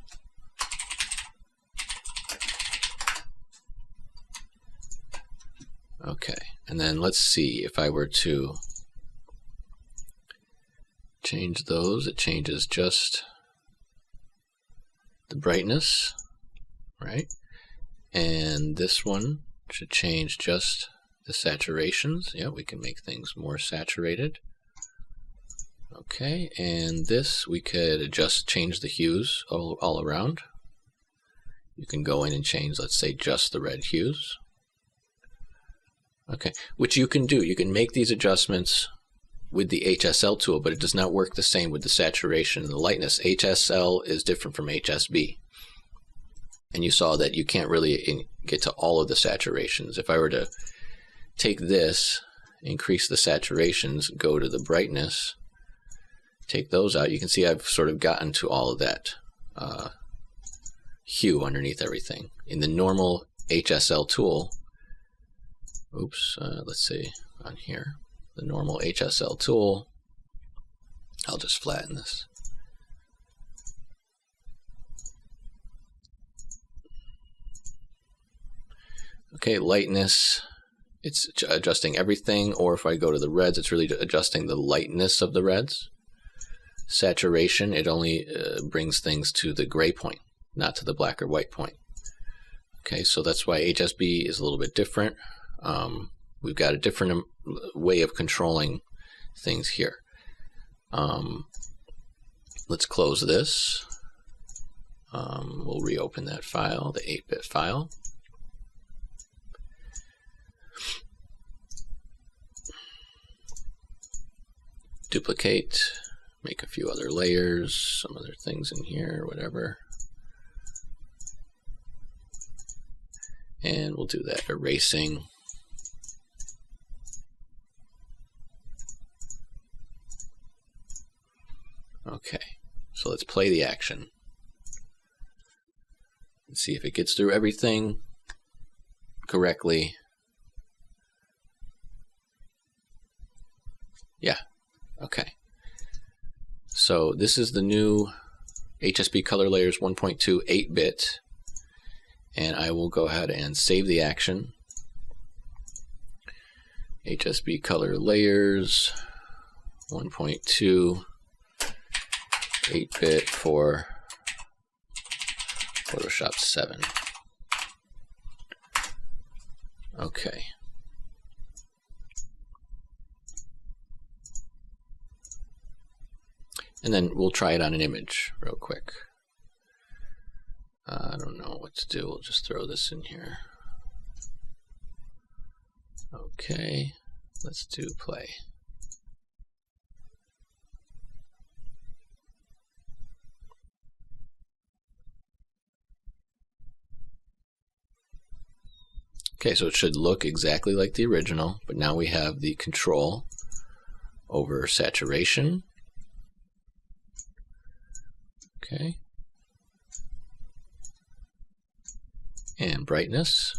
Okay, and then let's see if I were to change those, it changes just the brightness, right? And this one should change just the saturations. Yeah, we can make things more saturated. Okay, and this we could change the hues all around. You can go in and change, let's say, just the red hues. Okay, which you can do. You can make these adjustments with the HSL tool, but it does not work the same with the saturation and the lightness. HSL is different from HSB. And you saw that you can't really get to all of the saturations. If I were to take this, increase the saturations, go to the brightness, take those out, you can see I've sort of gotten to all of that hue underneath everything. In the normal HSL tool, let's see on here, the normal HSL tool, I'll just flatten this. Okay, lightness, it's adjusting everything, or if I go to the reds, it's really adjusting the lightness of the reds. Saturation, it only brings things to the gray point, not to the black or white point. Okay, so that's why HSB is a little bit different. We've got a different way of controlling things here. Let's close this. We'll reopen that file, the 8-bit file. Duplicate, make a few other layers, some other things in here, whatever. And we'll do that erasing. Okay, so let's play the action. Let's see if it gets through everything correctly. Yeah, okay. So this is the new HSB Color Layers 1.2 8-bit, and I will go ahead and save the action. HSB Color Layers 1.2 8-bit for Photoshop 7. Okay. And then we'll try it on an image real quick. I don't know what to do. We'll just throw this in here. Okay, let's do play. Okay, so it should look exactly like the original, but now we have the control over saturation. Okay. And brightness.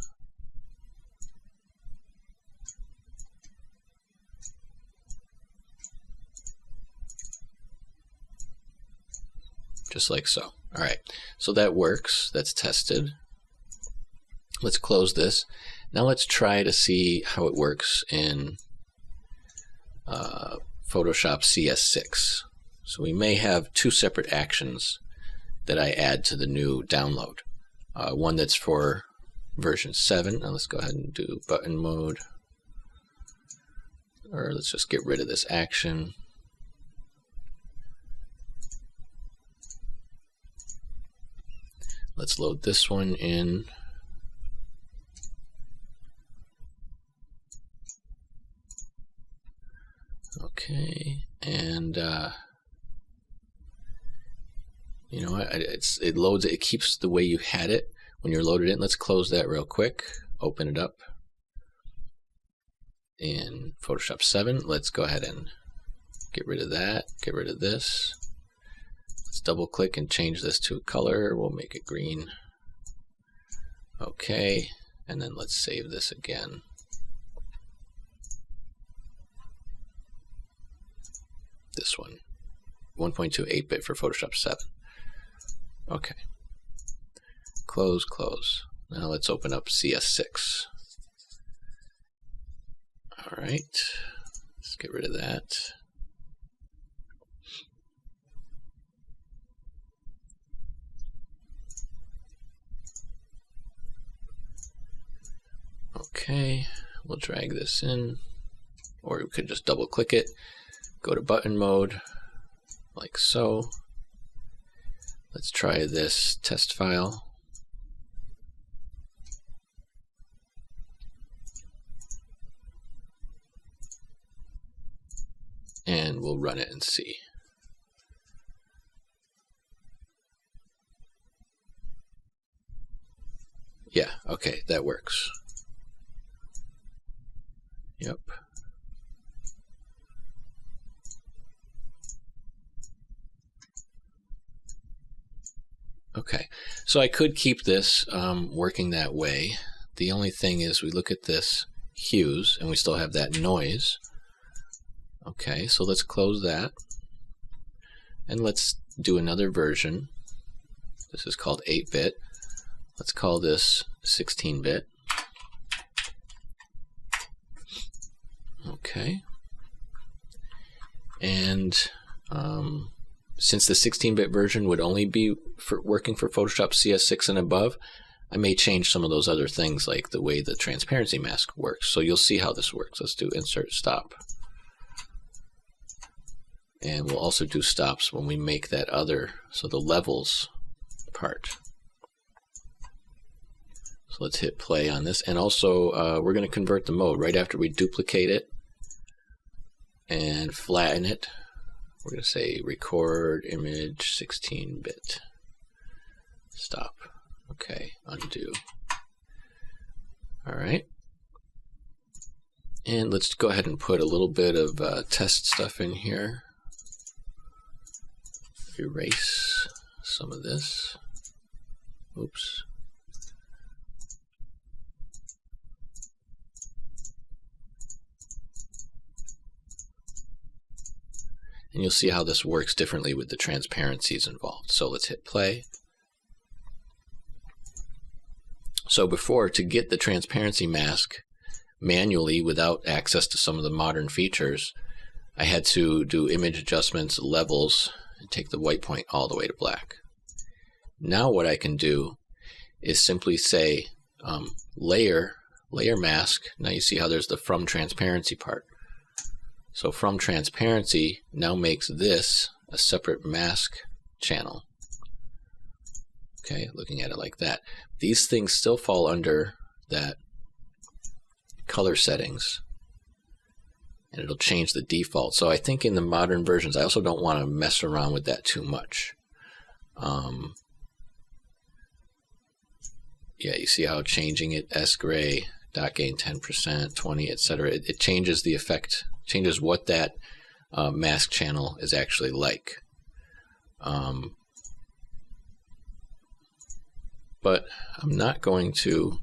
Just like so. All right, so that works. That's tested. Let's close this. Now let's try to see how it works in Photoshop CS6. So we may have two separate actions that I add to the new download. One that's for version 7. Now let's go ahead and do button mode. Or let's just get rid of this action. Let's load this one in. Okay, and You know, it loads it. It keeps the way you had it when you're loaded in. Let's close that real quick. Open it up in Photoshop 7. Let's go ahead and get rid of that. Get rid of this. Let's double click and change this to a color. We'll make it green. Okay, and then let's save this again. This one, 1.2 8-bit for Photoshop 7. Okay, close, close. Now let's open up CS6. All right, let's get rid of that. Okay, we'll drag this in, or we could just double click it, go to button mode, like so. Let's try this test file. And we'll run it and see. Yeah, okay, that works. Yep. Okay, so I could keep this working that way. The only thing is we look at this hues and we still have that noise. Okay, so let's close that and let's do another version. This is called 8-bit. Let's call this 16-bit. Okay, and since the 16-bit version would only be working for Photoshop CS6 and above, I may change some of those other things, like the way the transparency mask works. So you'll see how this works. Let's do insert stop. And we'll also do stops when we make that other, so the levels part. So let's hit play on this. And also we're going to convert the mode right after we duplicate it and flatten it. We're going to say record image 16-bit. Stop. Okay, undo. All right. And let's go ahead and put a little bit of test stuff in here. Erase some of this. Oops. And you'll see how this works differently with the transparencies involved. So let's hit play. So before, to get the transparency mask manually without access to some of the modern features, I had to do image adjustments, levels, and take the white point all the way to black. Now what I can do is simply say layer mask. Now you see how there's the from transparency part. So from transparency now makes this a separate mask channel. Okay, looking at it like that. These things still fall under that color settings, and it'll change the default. So I think in the modern versions, I also don't want to mess around with that too much. Yeah, you see how changing it, S gray, dot gain 10%, 20, etc. It changes the effect, changes what that mask channel is actually like. But I'm not going to.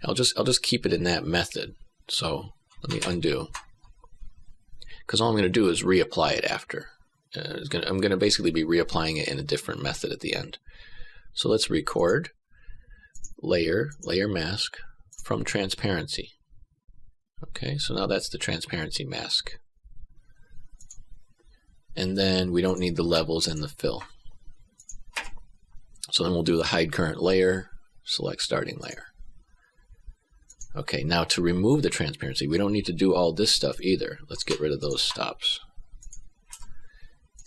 I'll just keep it in that method. So let me undo, because all I'm going to do is reapply it after. I'm going to basically be reapplying it in a different method at the end. So let's record layer mask from transparency. Okay, so now that's the transparency mask. And then we don't need the levels and the fill. So then we'll do the hide current layer, select starting layer. Okay, now to remove the transparency, we don't need to do all this stuff either. Let's get rid of those stops.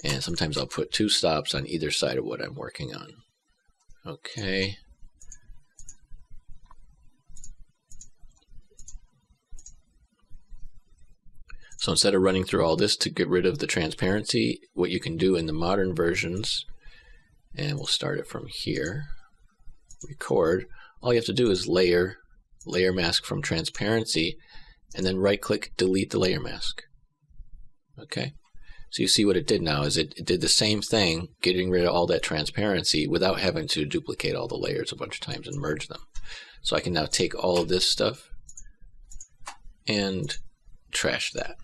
And sometimes I'll put 2 stops on either side of what I'm working on. Okay. So instead of running through all this to get rid of the transparency, what you can do in the modern versions And we'll start it from here. Record. All you have to do is layer mask from transparency, and then right click, delete the layer mask. Okay, so you see what it did now is it did the same thing, getting rid of all that transparency without having to duplicate all the layers a bunch of times and merge them. So I can now take all of this stuff and trash that.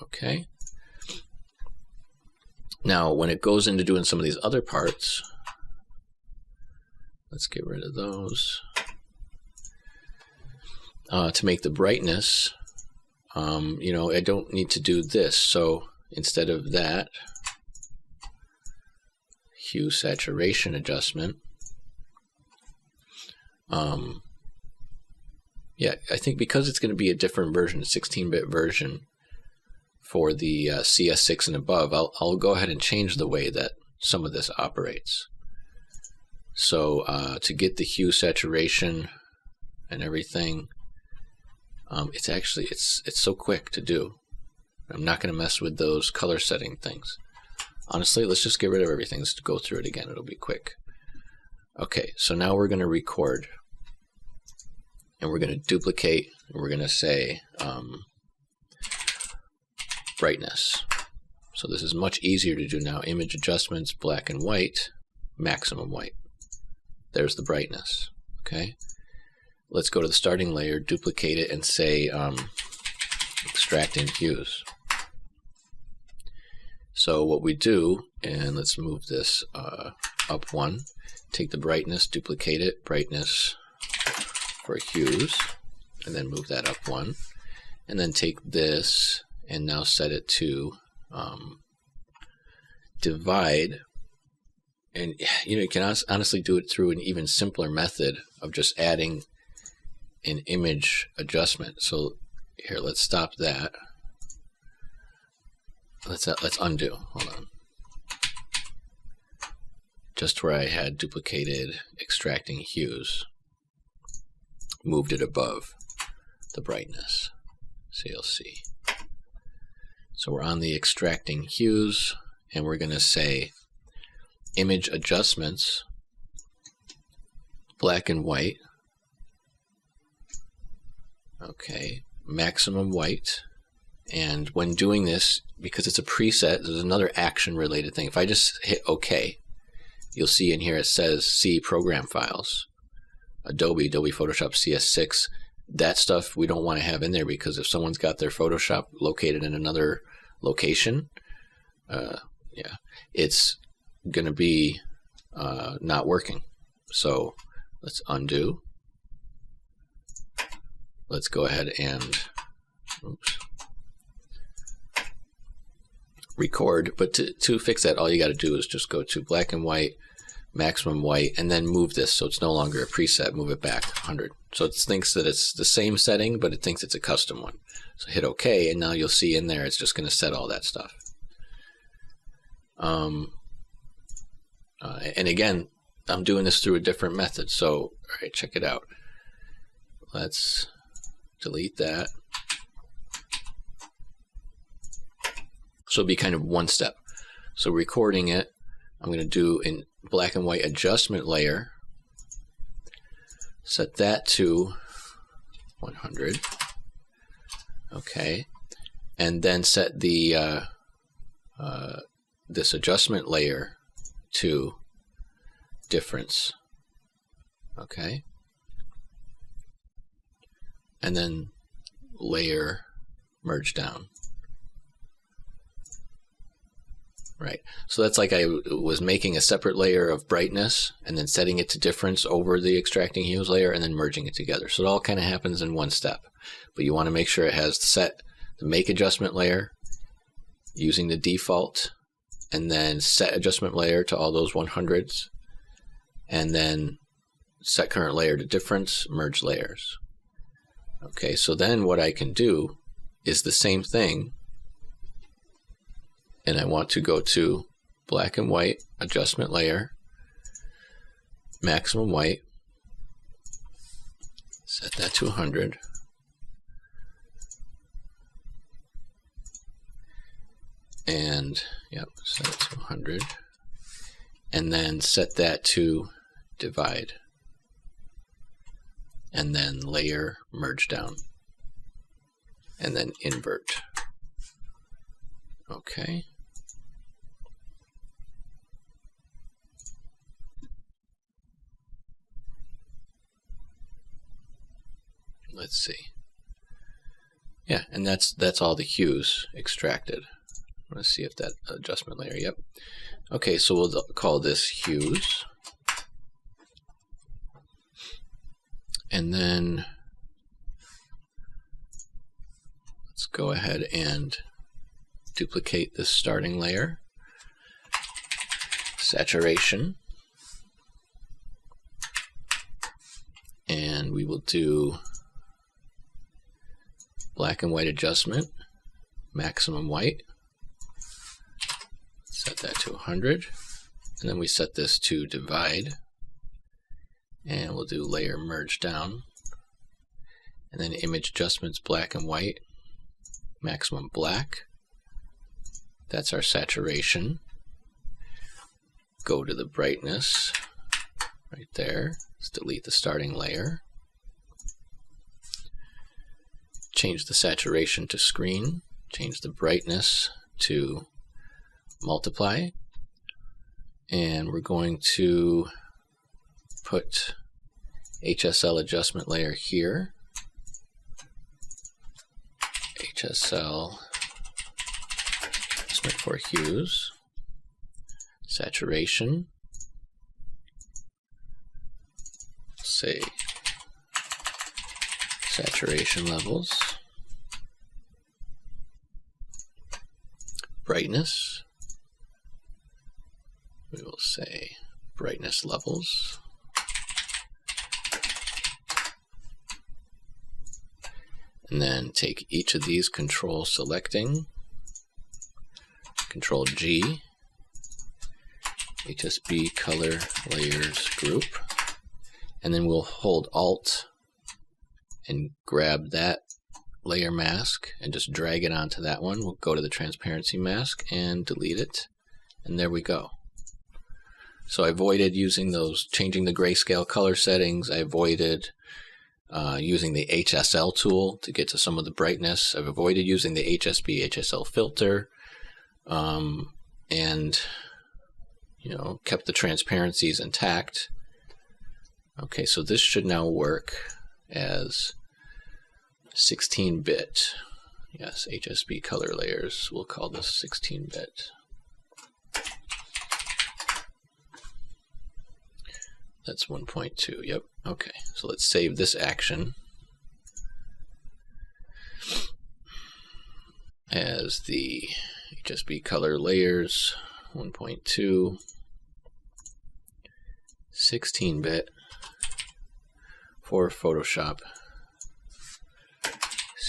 Okay, now when it goes into doing some of these other parts, let's get rid of those. To make the brightness, you know, I don't need to do this. So instead of that, hue saturation adjustment. Yeah, I think because it's going to be a different version, a 16-bit version for the CS6 and above, I'll go ahead and change the way that some of this operates. So to get the hue saturation and everything, it's so quick to do. I'm not going to mess with those color setting things. Honestly, let's just get rid of everything. Let's go through it again. It'll be quick. Okay, so now we're going to record. And we're going to duplicate. And we're going to say brightness. So this is much easier to do now. Image adjustments, black and white, maximum white. There's the brightness. Okay. Let's go to the starting layer, duplicate it, and say extract in hues. So what we do, and let's move this up one, take the brightness, duplicate it, brightness for hues, and then move that up one, and then take this and now set it to divide. And you know, you can honestly do it through an even simpler method of just adding an image adjustment. So here, let's stop that. Let's undo. Hold on. Just where I had duplicated extracting hues, moved it above the brightness. So you'll see. So we're on the extracting hues, and we're going to say image adjustments, black and white. Okay, maximum white. And when doing this, because it's a preset, there's another action related thing. If I just hit OK, you'll see in here it says see program files. Adobe Photoshop CS6. That stuff we don't want to have in there, because if someone's got their Photoshop located in another location, yeah, it's going to be not working. So let's undo. Let's go ahead and record. But to fix that, all you got to do is just go to black and white, maximum white, and then move this so it's no longer a preset. Move it back 100. So it thinks that it's the same setting, but it thinks it's a custom one. So hit OK, and now you'll see in there it's just going to set all that stuff. And again, I'm doing this through a different method. So all right, check it out. Let's delete that. So it'll be kind of one step. So recording it, I'm going to do in black and white adjustment layer, set that to 100. Okay, and then set the this adjustment layer to difference. Okay, and then layer merge down. Right, so that's like I was making a separate layer of brightness and then setting it to difference over the extracting hues layer and then merging it together. So it all kind of happens in one step, but you want to make sure it has set the make adjustment layer using the default, and then set adjustment layer to all those 100s, and then set current layer to difference, merge layers. Okay, so then what I can do is the same thing, and I want to go to black and white adjustment layer, maximum white, set that to 100, and yep, set it to 100, and then set that to divide, and then layer merge down, and then invert. Okay. Let's see. Yeah, and that's all the hues extracted. Let's see if that adjustment layer, yep. Okay, so we'll call this hues. And then let's go ahead and duplicate this starting layer. Saturation. And we will do black and white adjustment, maximum white. Set that to 100. And then we set this to divide. And we'll do layer merge down. And then image adjustments, black and white, maximum black. That's our saturation. Go to the brightness right there. Let's delete the starting layer. Change the saturation to screen. Change the brightness to multiply. And we're going to put HSL adjustment layer here. HSL adjustment for hues. Saturation. Say saturation levels. Brightness. We will say brightness levels. And then take each of these, control selecting, control G, HSB Color Layers Group, and then we'll hold Alt and grab that layer mask and just drag it onto that one. We'll go to the transparency mask and delete it, and there we go. So I avoided using those, changing the grayscale color settings. I avoided using the HSL tool to get to some of the brightness. I've avoided using the HSB HSL filter, and kept the transparencies intact. Okay, so this should now work as 16-bit. Yes, HSB color layers. We'll call this 16-bit. That's 1.2. Yep. Okay. So let's save this action as the HSB Color Layers 1.2 16-bit for Photoshop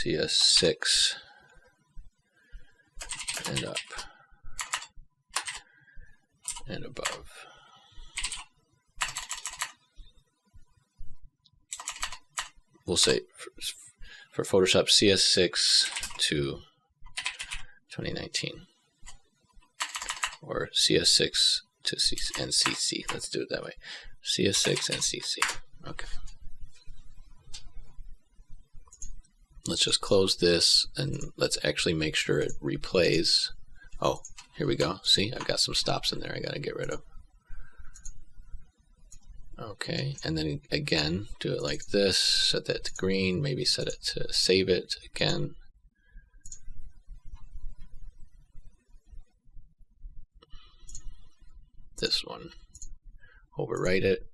CS6 and up and above. We'll say for Photoshop CS6 to 2019, or CS6 to CC. Let's do it that way. CS6 and CC. Okay. Let's just close this and let's actually make sure it replays. Oh, here we go. See, I've got some stops in there I got to get rid of. Okay, and then again, do it like this, set that to green, maybe set it to save it again. This one, overwrite it,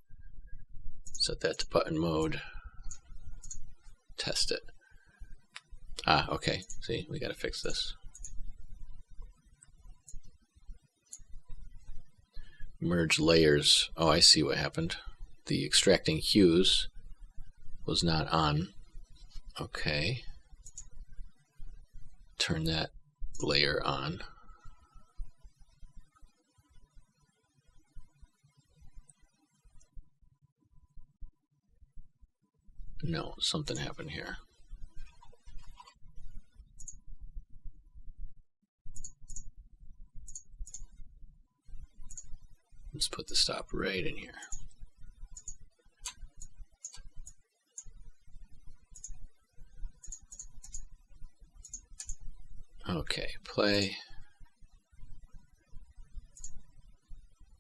set that to button mode, test it. Ah, okay, see, we gotta fix this. Merge layers, oh, I see what happened. The extracting hues was not on. Okay. Turn that layer on. No, something happened here. Let's put the stop right in here. Okay, play.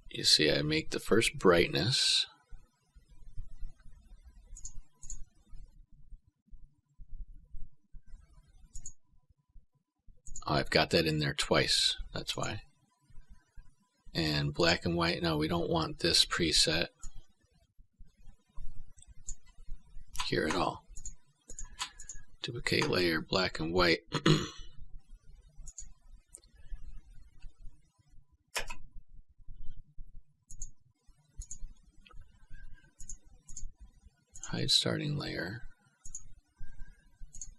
You see I make the first brightness. Oh, I've got that in there twice, that's why. And black and white, no, we don't want this preset here at all. Duplicate layer, black and white. Hide starting layer.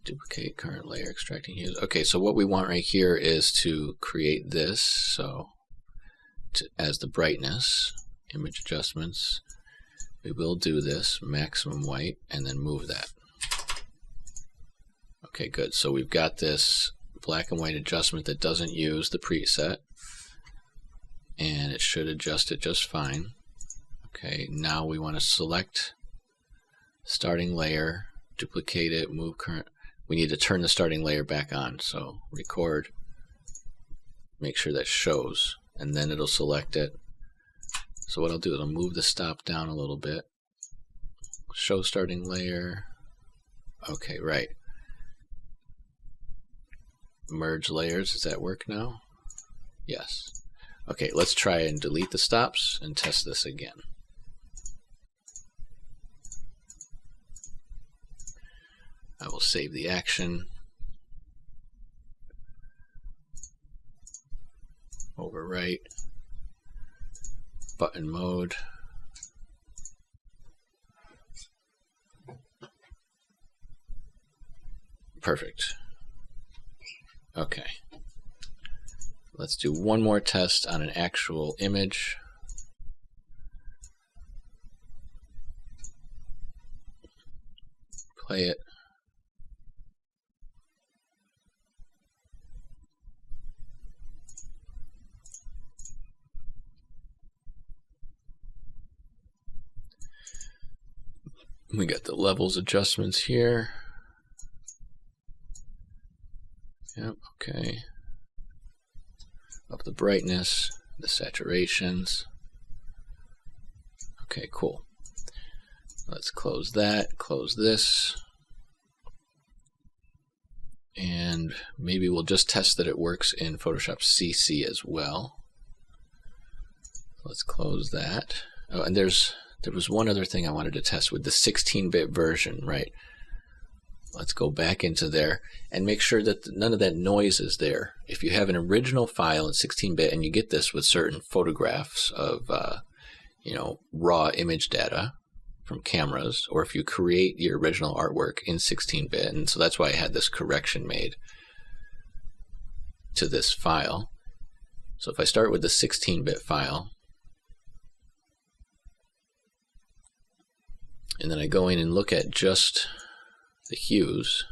Duplicate current layer, extracting hues. Okay, so what we want right here is to create this, so as the brightness, image adjustments, we will do this, maximum white, and then move that. Okay, good. So we've got this black and white adjustment that doesn't use the preset, and it should adjust it just fine. Okay, now we want to select starting layer, duplicate it, move current. We need to turn the starting layer back on, so record, make sure that shows, and then it'll select it. So what I'll do is I'll move the stop down a little bit, show starting layer. Okay, right. Merge layers, does that work now? Yes. Okay, let's try and delete the stops and test this again. I will save the action. Overwrite. Button mode. Perfect. Okay. Let's do one more test on an actual image. Play it. We got the levels adjustments here. Yep, okay. Up the brightness, the saturations. Okay, cool. Let's close that, close this. And maybe we'll just test that it works in Photoshop CC as well. Let's close that. Oh, and there was one other thing I wanted to test with the 16-bit version, right? Let's go back into there and make sure that none of that noise is there. If you have an original file in 16-bit, and you get this with certain photographs of, raw image data from cameras, or if you create your original artwork in 16-bit, and so that's why I had this correction made to this file. So if I start with the 16-bit file, and then I go in and look at just the hues,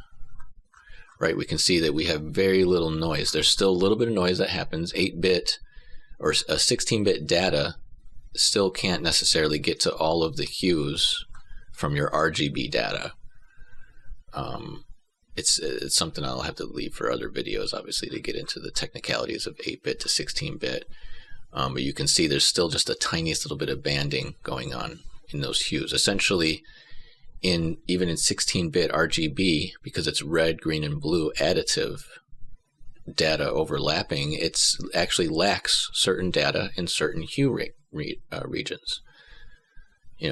right, we can see that we have very little noise. There's still a little bit of noise that happens. 8-bit or a 16-bit data still can't necessarily get to all of the hues from your RGB data. It's something I'll have to leave for other videos, obviously, to get into the technicalities of 8-bit to 16-bit. But you can see there's still just a tiniest little bit of banding going on in those hues. Essentially, even in 16-bit RGB, because it's red, green, and blue additive data overlapping, it's actually lacks certain data in certain hue regions.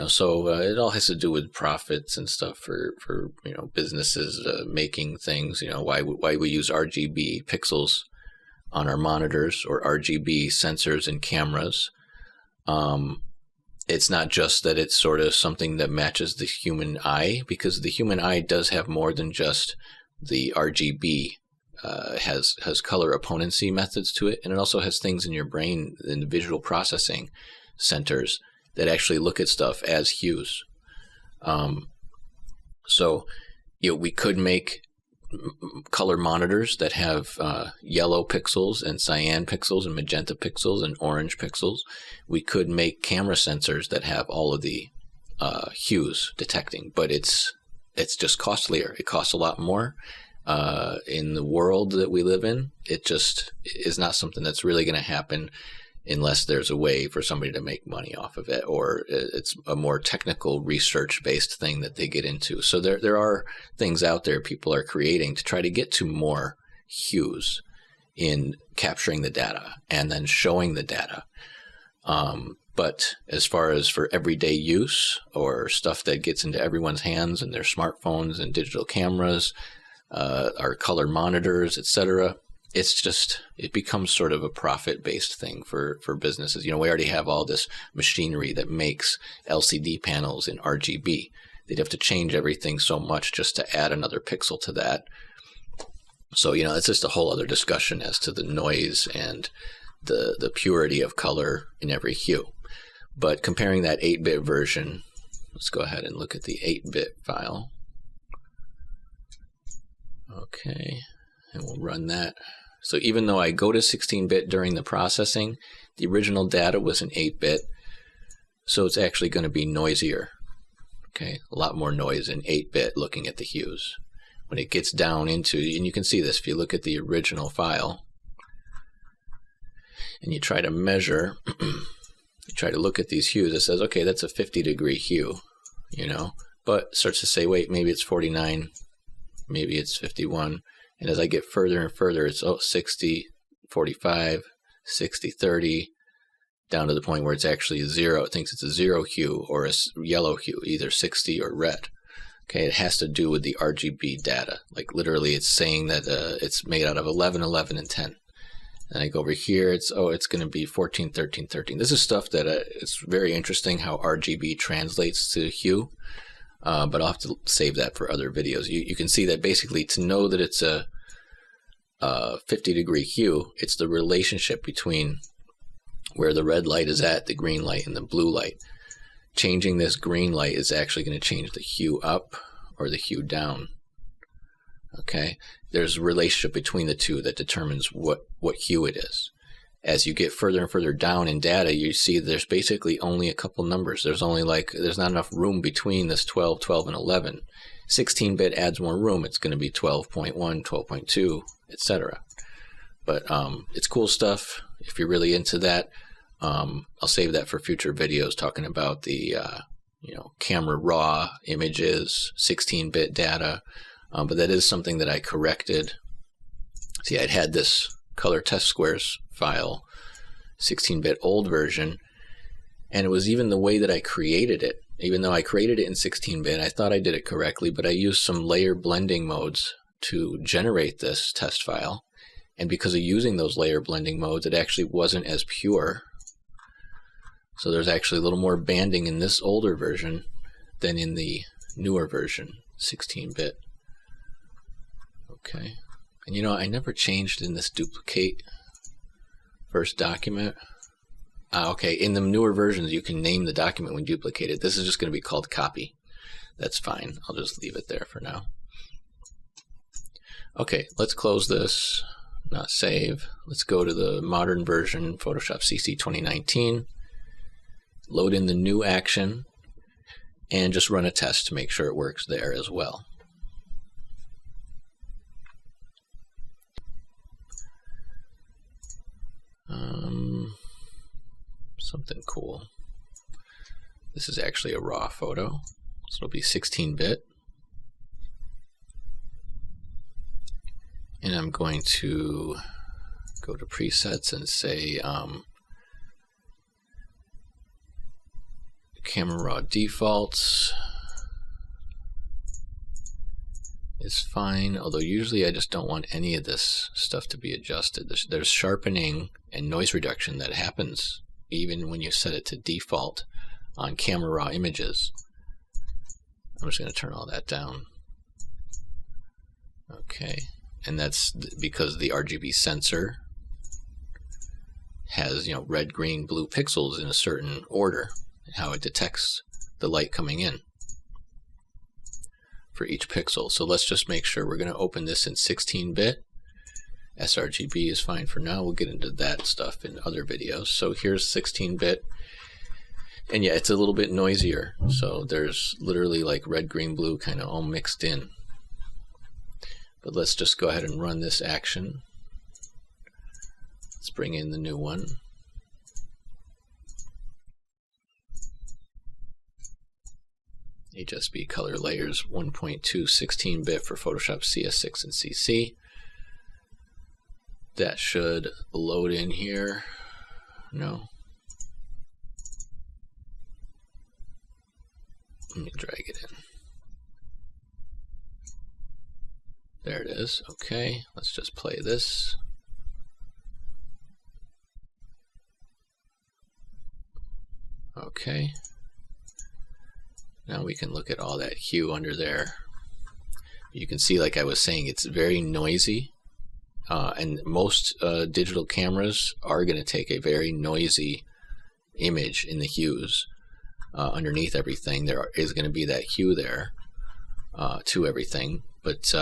So it all has to do with profits and stuff for businesses making things. Why we use RGB pixels on our monitors or RGB sensors in cameras. It's not just that it's sort of something that matches the human eye, because the human eye does have more than just the RGB. Has color opponency methods to it, and it also has things in your brain, in the visual processing centers, that actually look at stuff as hues. So we could make color monitors that have yellow pixels and cyan pixels and magenta pixels and orange pixels. We could make camera sensors that have all of the hues detecting, but it's just costlier. It costs a lot more. In the world that we live in, it just is not something that's really going to happen unless there's a way for somebody to make money off of it, or it's a more technical research-based thing that they get into. So there are things out there people are creating to try to get to more hues in capturing the data and then showing the data. But as far as for everyday use or stuff that gets into everyone's hands and their smartphones and digital cameras, our color monitors, etc., it becomes sort of a profit-based thing for businesses. We already have all this machinery that makes LCD panels in RGB. They'd have to change everything so much just to add another pixel to that. So, it's just a whole other discussion as to the noise and the purity of color in every hue. But comparing that 8-bit version, let's go ahead and look at the 8-bit file. Okay, and we'll run that. So even though I go to 16-bit during the processing, the original data was an 8-bit, so it's actually going to be noisier. Okay, a lot more noise in 8-bit looking at the hues. When it gets down into, and you can see this if you look at the original file, and you try to measure, you try to look at these hues, it says, okay, that's a 50-degree hue, but starts to say, wait, maybe it's 49, maybe it's 51. And as I get further and further, it's 60, 45, 60, 30, down to the point where it's actually 0. It thinks it's a 0 hue or a yellow hue, either 60 or red. Okay, it has to do with the RGB data. Like literally it's saying that it's made out of 11, 11, and 10. And I go over here, it's going to be 14, 13, 13. This is stuff that it's very interesting how RGB translates to hue. But I'll have to save that for other videos. You can see that basically to know that it's a 50-degree hue, it's the relationship between where the red light is at, the green light, and the blue light. Changing this green light is actually going to change the hue up or the hue down. Okay, there's a relationship between the two that determines what hue it is. As you get further and further down in data, you see there's basically only a couple numbers. There's not enough room between this 12, 12, and 11. 16-bit adds more room. It's going to be 12.1, 12.2, etc. But it's cool stuff if you're really into that. I'll save that for future videos talking about the camera raw images, 16-bit data. But that is something that I corrected. See, I'd had this color test squares file, 16-bit old version, and it was even the way that I created it. Even though I created it in 16-bit, I thought I did it correctly, but I used some layer blending modes to generate this test file, and because of using those layer blending modes, it actually wasn't as pure. So there's actually a little more banding in this older version than in the newer version, 16-bit. Okay, and I never changed in this duplicate first document. Okay, in the newer versions you can name the document when duplicated. This is just going to be called copy. That's fine. I'll just leave it there for now. Okay, let's close this, not save. Let's go to the modern version, Photoshop CC 2019. Load in the new action and just run a test to make sure it works there as well. Something cool. This is actually a raw photo, so it'll be 16-bit. And I'm going to go to presets and say camera raw defaults is fine, although usually I just don't want any of this stuff to be adjusted. There's sharpening and noise reduction that happens even when you set it to default on camera raw images. I'm just going to turn all that down. Okay, and that's because the RGB sensor has, red, green, blue pixels in a certain order, and how it detects the light coming in. for each pixel. So let's just make sure we're going to open this in 16-bit. sRGB is fine for now. We'll get into that stuff in other videos. So here's 16-bit. And yeah, it's a little bit noisier. So there's literally like red, green, blue kind of all mixed in. But let's just go ahead and run this action. Let's bring in the new one. HSB Color Layers 1.2 16-bit for Photoshop CS6 and CC. That should load in here. No. Let me drag it in. There it is. Okay, let's just play this. Okay. Now we can look at all that hue under there. You can see, like I was saying, it's very noisy. And most digital cameras are going to take a very noisy image in the hues. Underneath everything, there is going to be that hue there to everything. But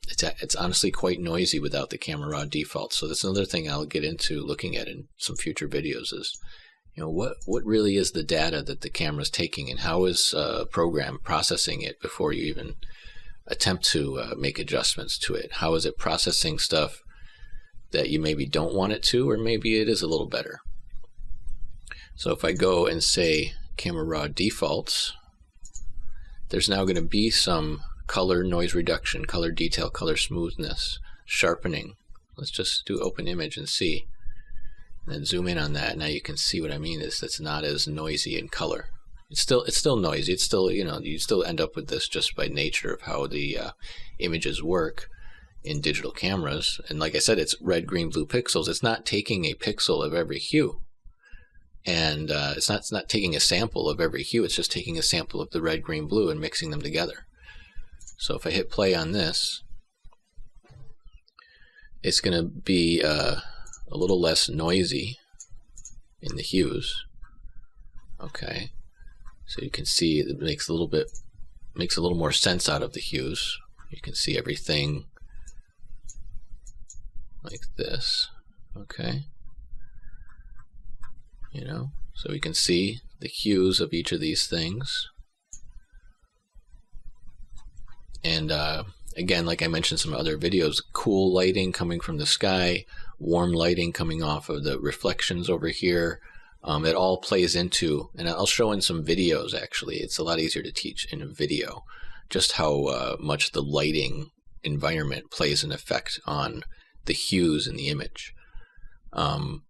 it's honestly quite noisy without the camera raw default. So that's another thing I'll get into looking at in some future videos is, you know, what really is the data that the camera's taking, and how is a program processing it before you even attempt to make adjustments to it? How is it processing stuff that you maybe don't want it to, or maybe it is a little better? So if I go and say camera raw defaults, there's now going to be some color noise reduction, color detail, color smoothness, sharpening. Let's just do open image and see. And then zoom in on that. Now you can see what I mean is that's not as noisy in color. It's still noisy. It's still, you know, you still end up with this just by nature of how the images work in digital cameras. And like I said, it's red, green, blue pixels. It's not taking a pixel of every hue. And it's not taking a sample of every hue. It's just taking a sample of the red, green, blue and mixing them together. So if I hit play on this, it's going to be a little less noisy in the hues. Okay, so you can see it makes a little more sense out of the hues. You can see everything like this. Okay, you know, so we can see the hues of each of these things. And again, like I mentioned in some other videos, cool lighting coming from the sky, warm lighting coming off of the reflections over here. It all plays into, and I'll show in some videos actually, it's a lot easier to teach in a video, just how much the lighting environment plays an effect on the hues in the image. But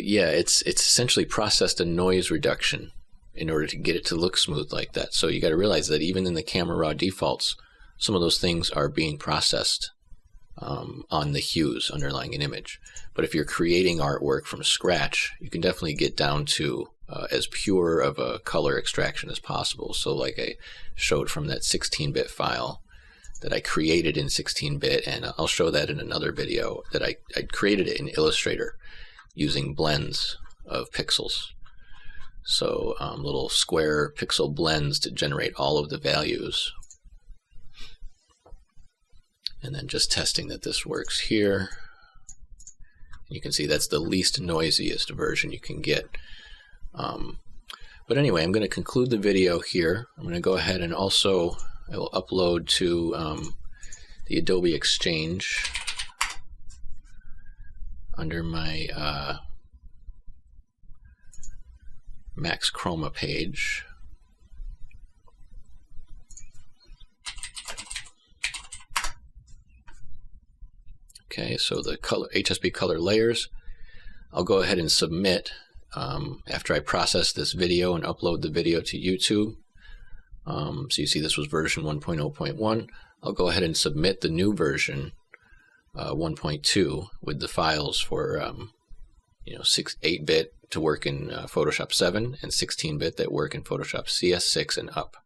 yeah, it's essentially processed a noise reduction in order to get it to look smooth like that. So you got to realize that even in the camera raw defaults, some of those things are being processed on the hues underlying an image. But if you're creating artwork from scratch, you can definitely get down to as pure of a color extraction as possible. So like I showed from that 16-bit file that I created in 16-bit, and I'll show that in another video, that I created it in Illustrator using blends of pixels. So little square pixel blends to generate all of the values. And then just testing that this works here. You can see that's the least noisiest version you can get. But anyway, I'm going to conclude the video here. I'm going to go ahead and also I will upload to the Adobe Exchange under my Max Chroma page. Okay, so the HSB Color Layers, I'll go ahead and submit after I process this video and upload the video to YouTube. So you see this was version 1.0.1. I'll go ahead and submit the new version 1.2 with the files for 8-bit to work in Photoshop 7 and 16-bit that work in Photoshop CS6 and up.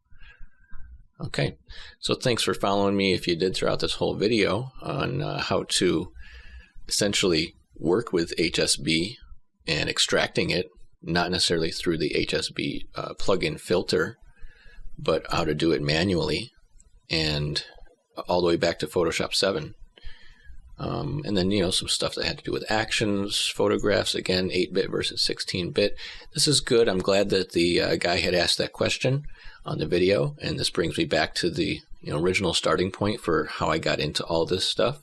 Okay, so thanks for following me if you did throughout this whole video on how to essentially work with HSB and extracting it, not necessarily through the HSB plugin filter, but how to do it manually, and all the way back to Photoshop 7. And then, some stuff that had to do with actions, photographs, again, 8-bit versus 16-bit. This is good. I'm glad that the guy had asked that question on the video, and this brings me back to the original starting point for how I got into all this stuff.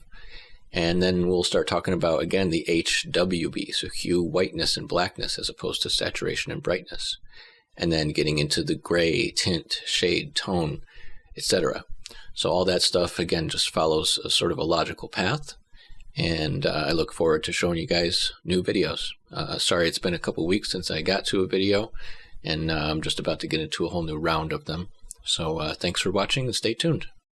And then we'll start talking about, again, the HWB, so hue, whiteness, and blackness, as opposed to saturation and brightness. And then getting into the gray, tint, shade, tone, etc. So all that stuff, again, just follows a sort of a logical path. And I look forward to showing you guys new videos. Sorry, it's been a couple weeks since I got to a video, and I'm just about to get into a whole new round of them. So thanks for watching, and stay tuned.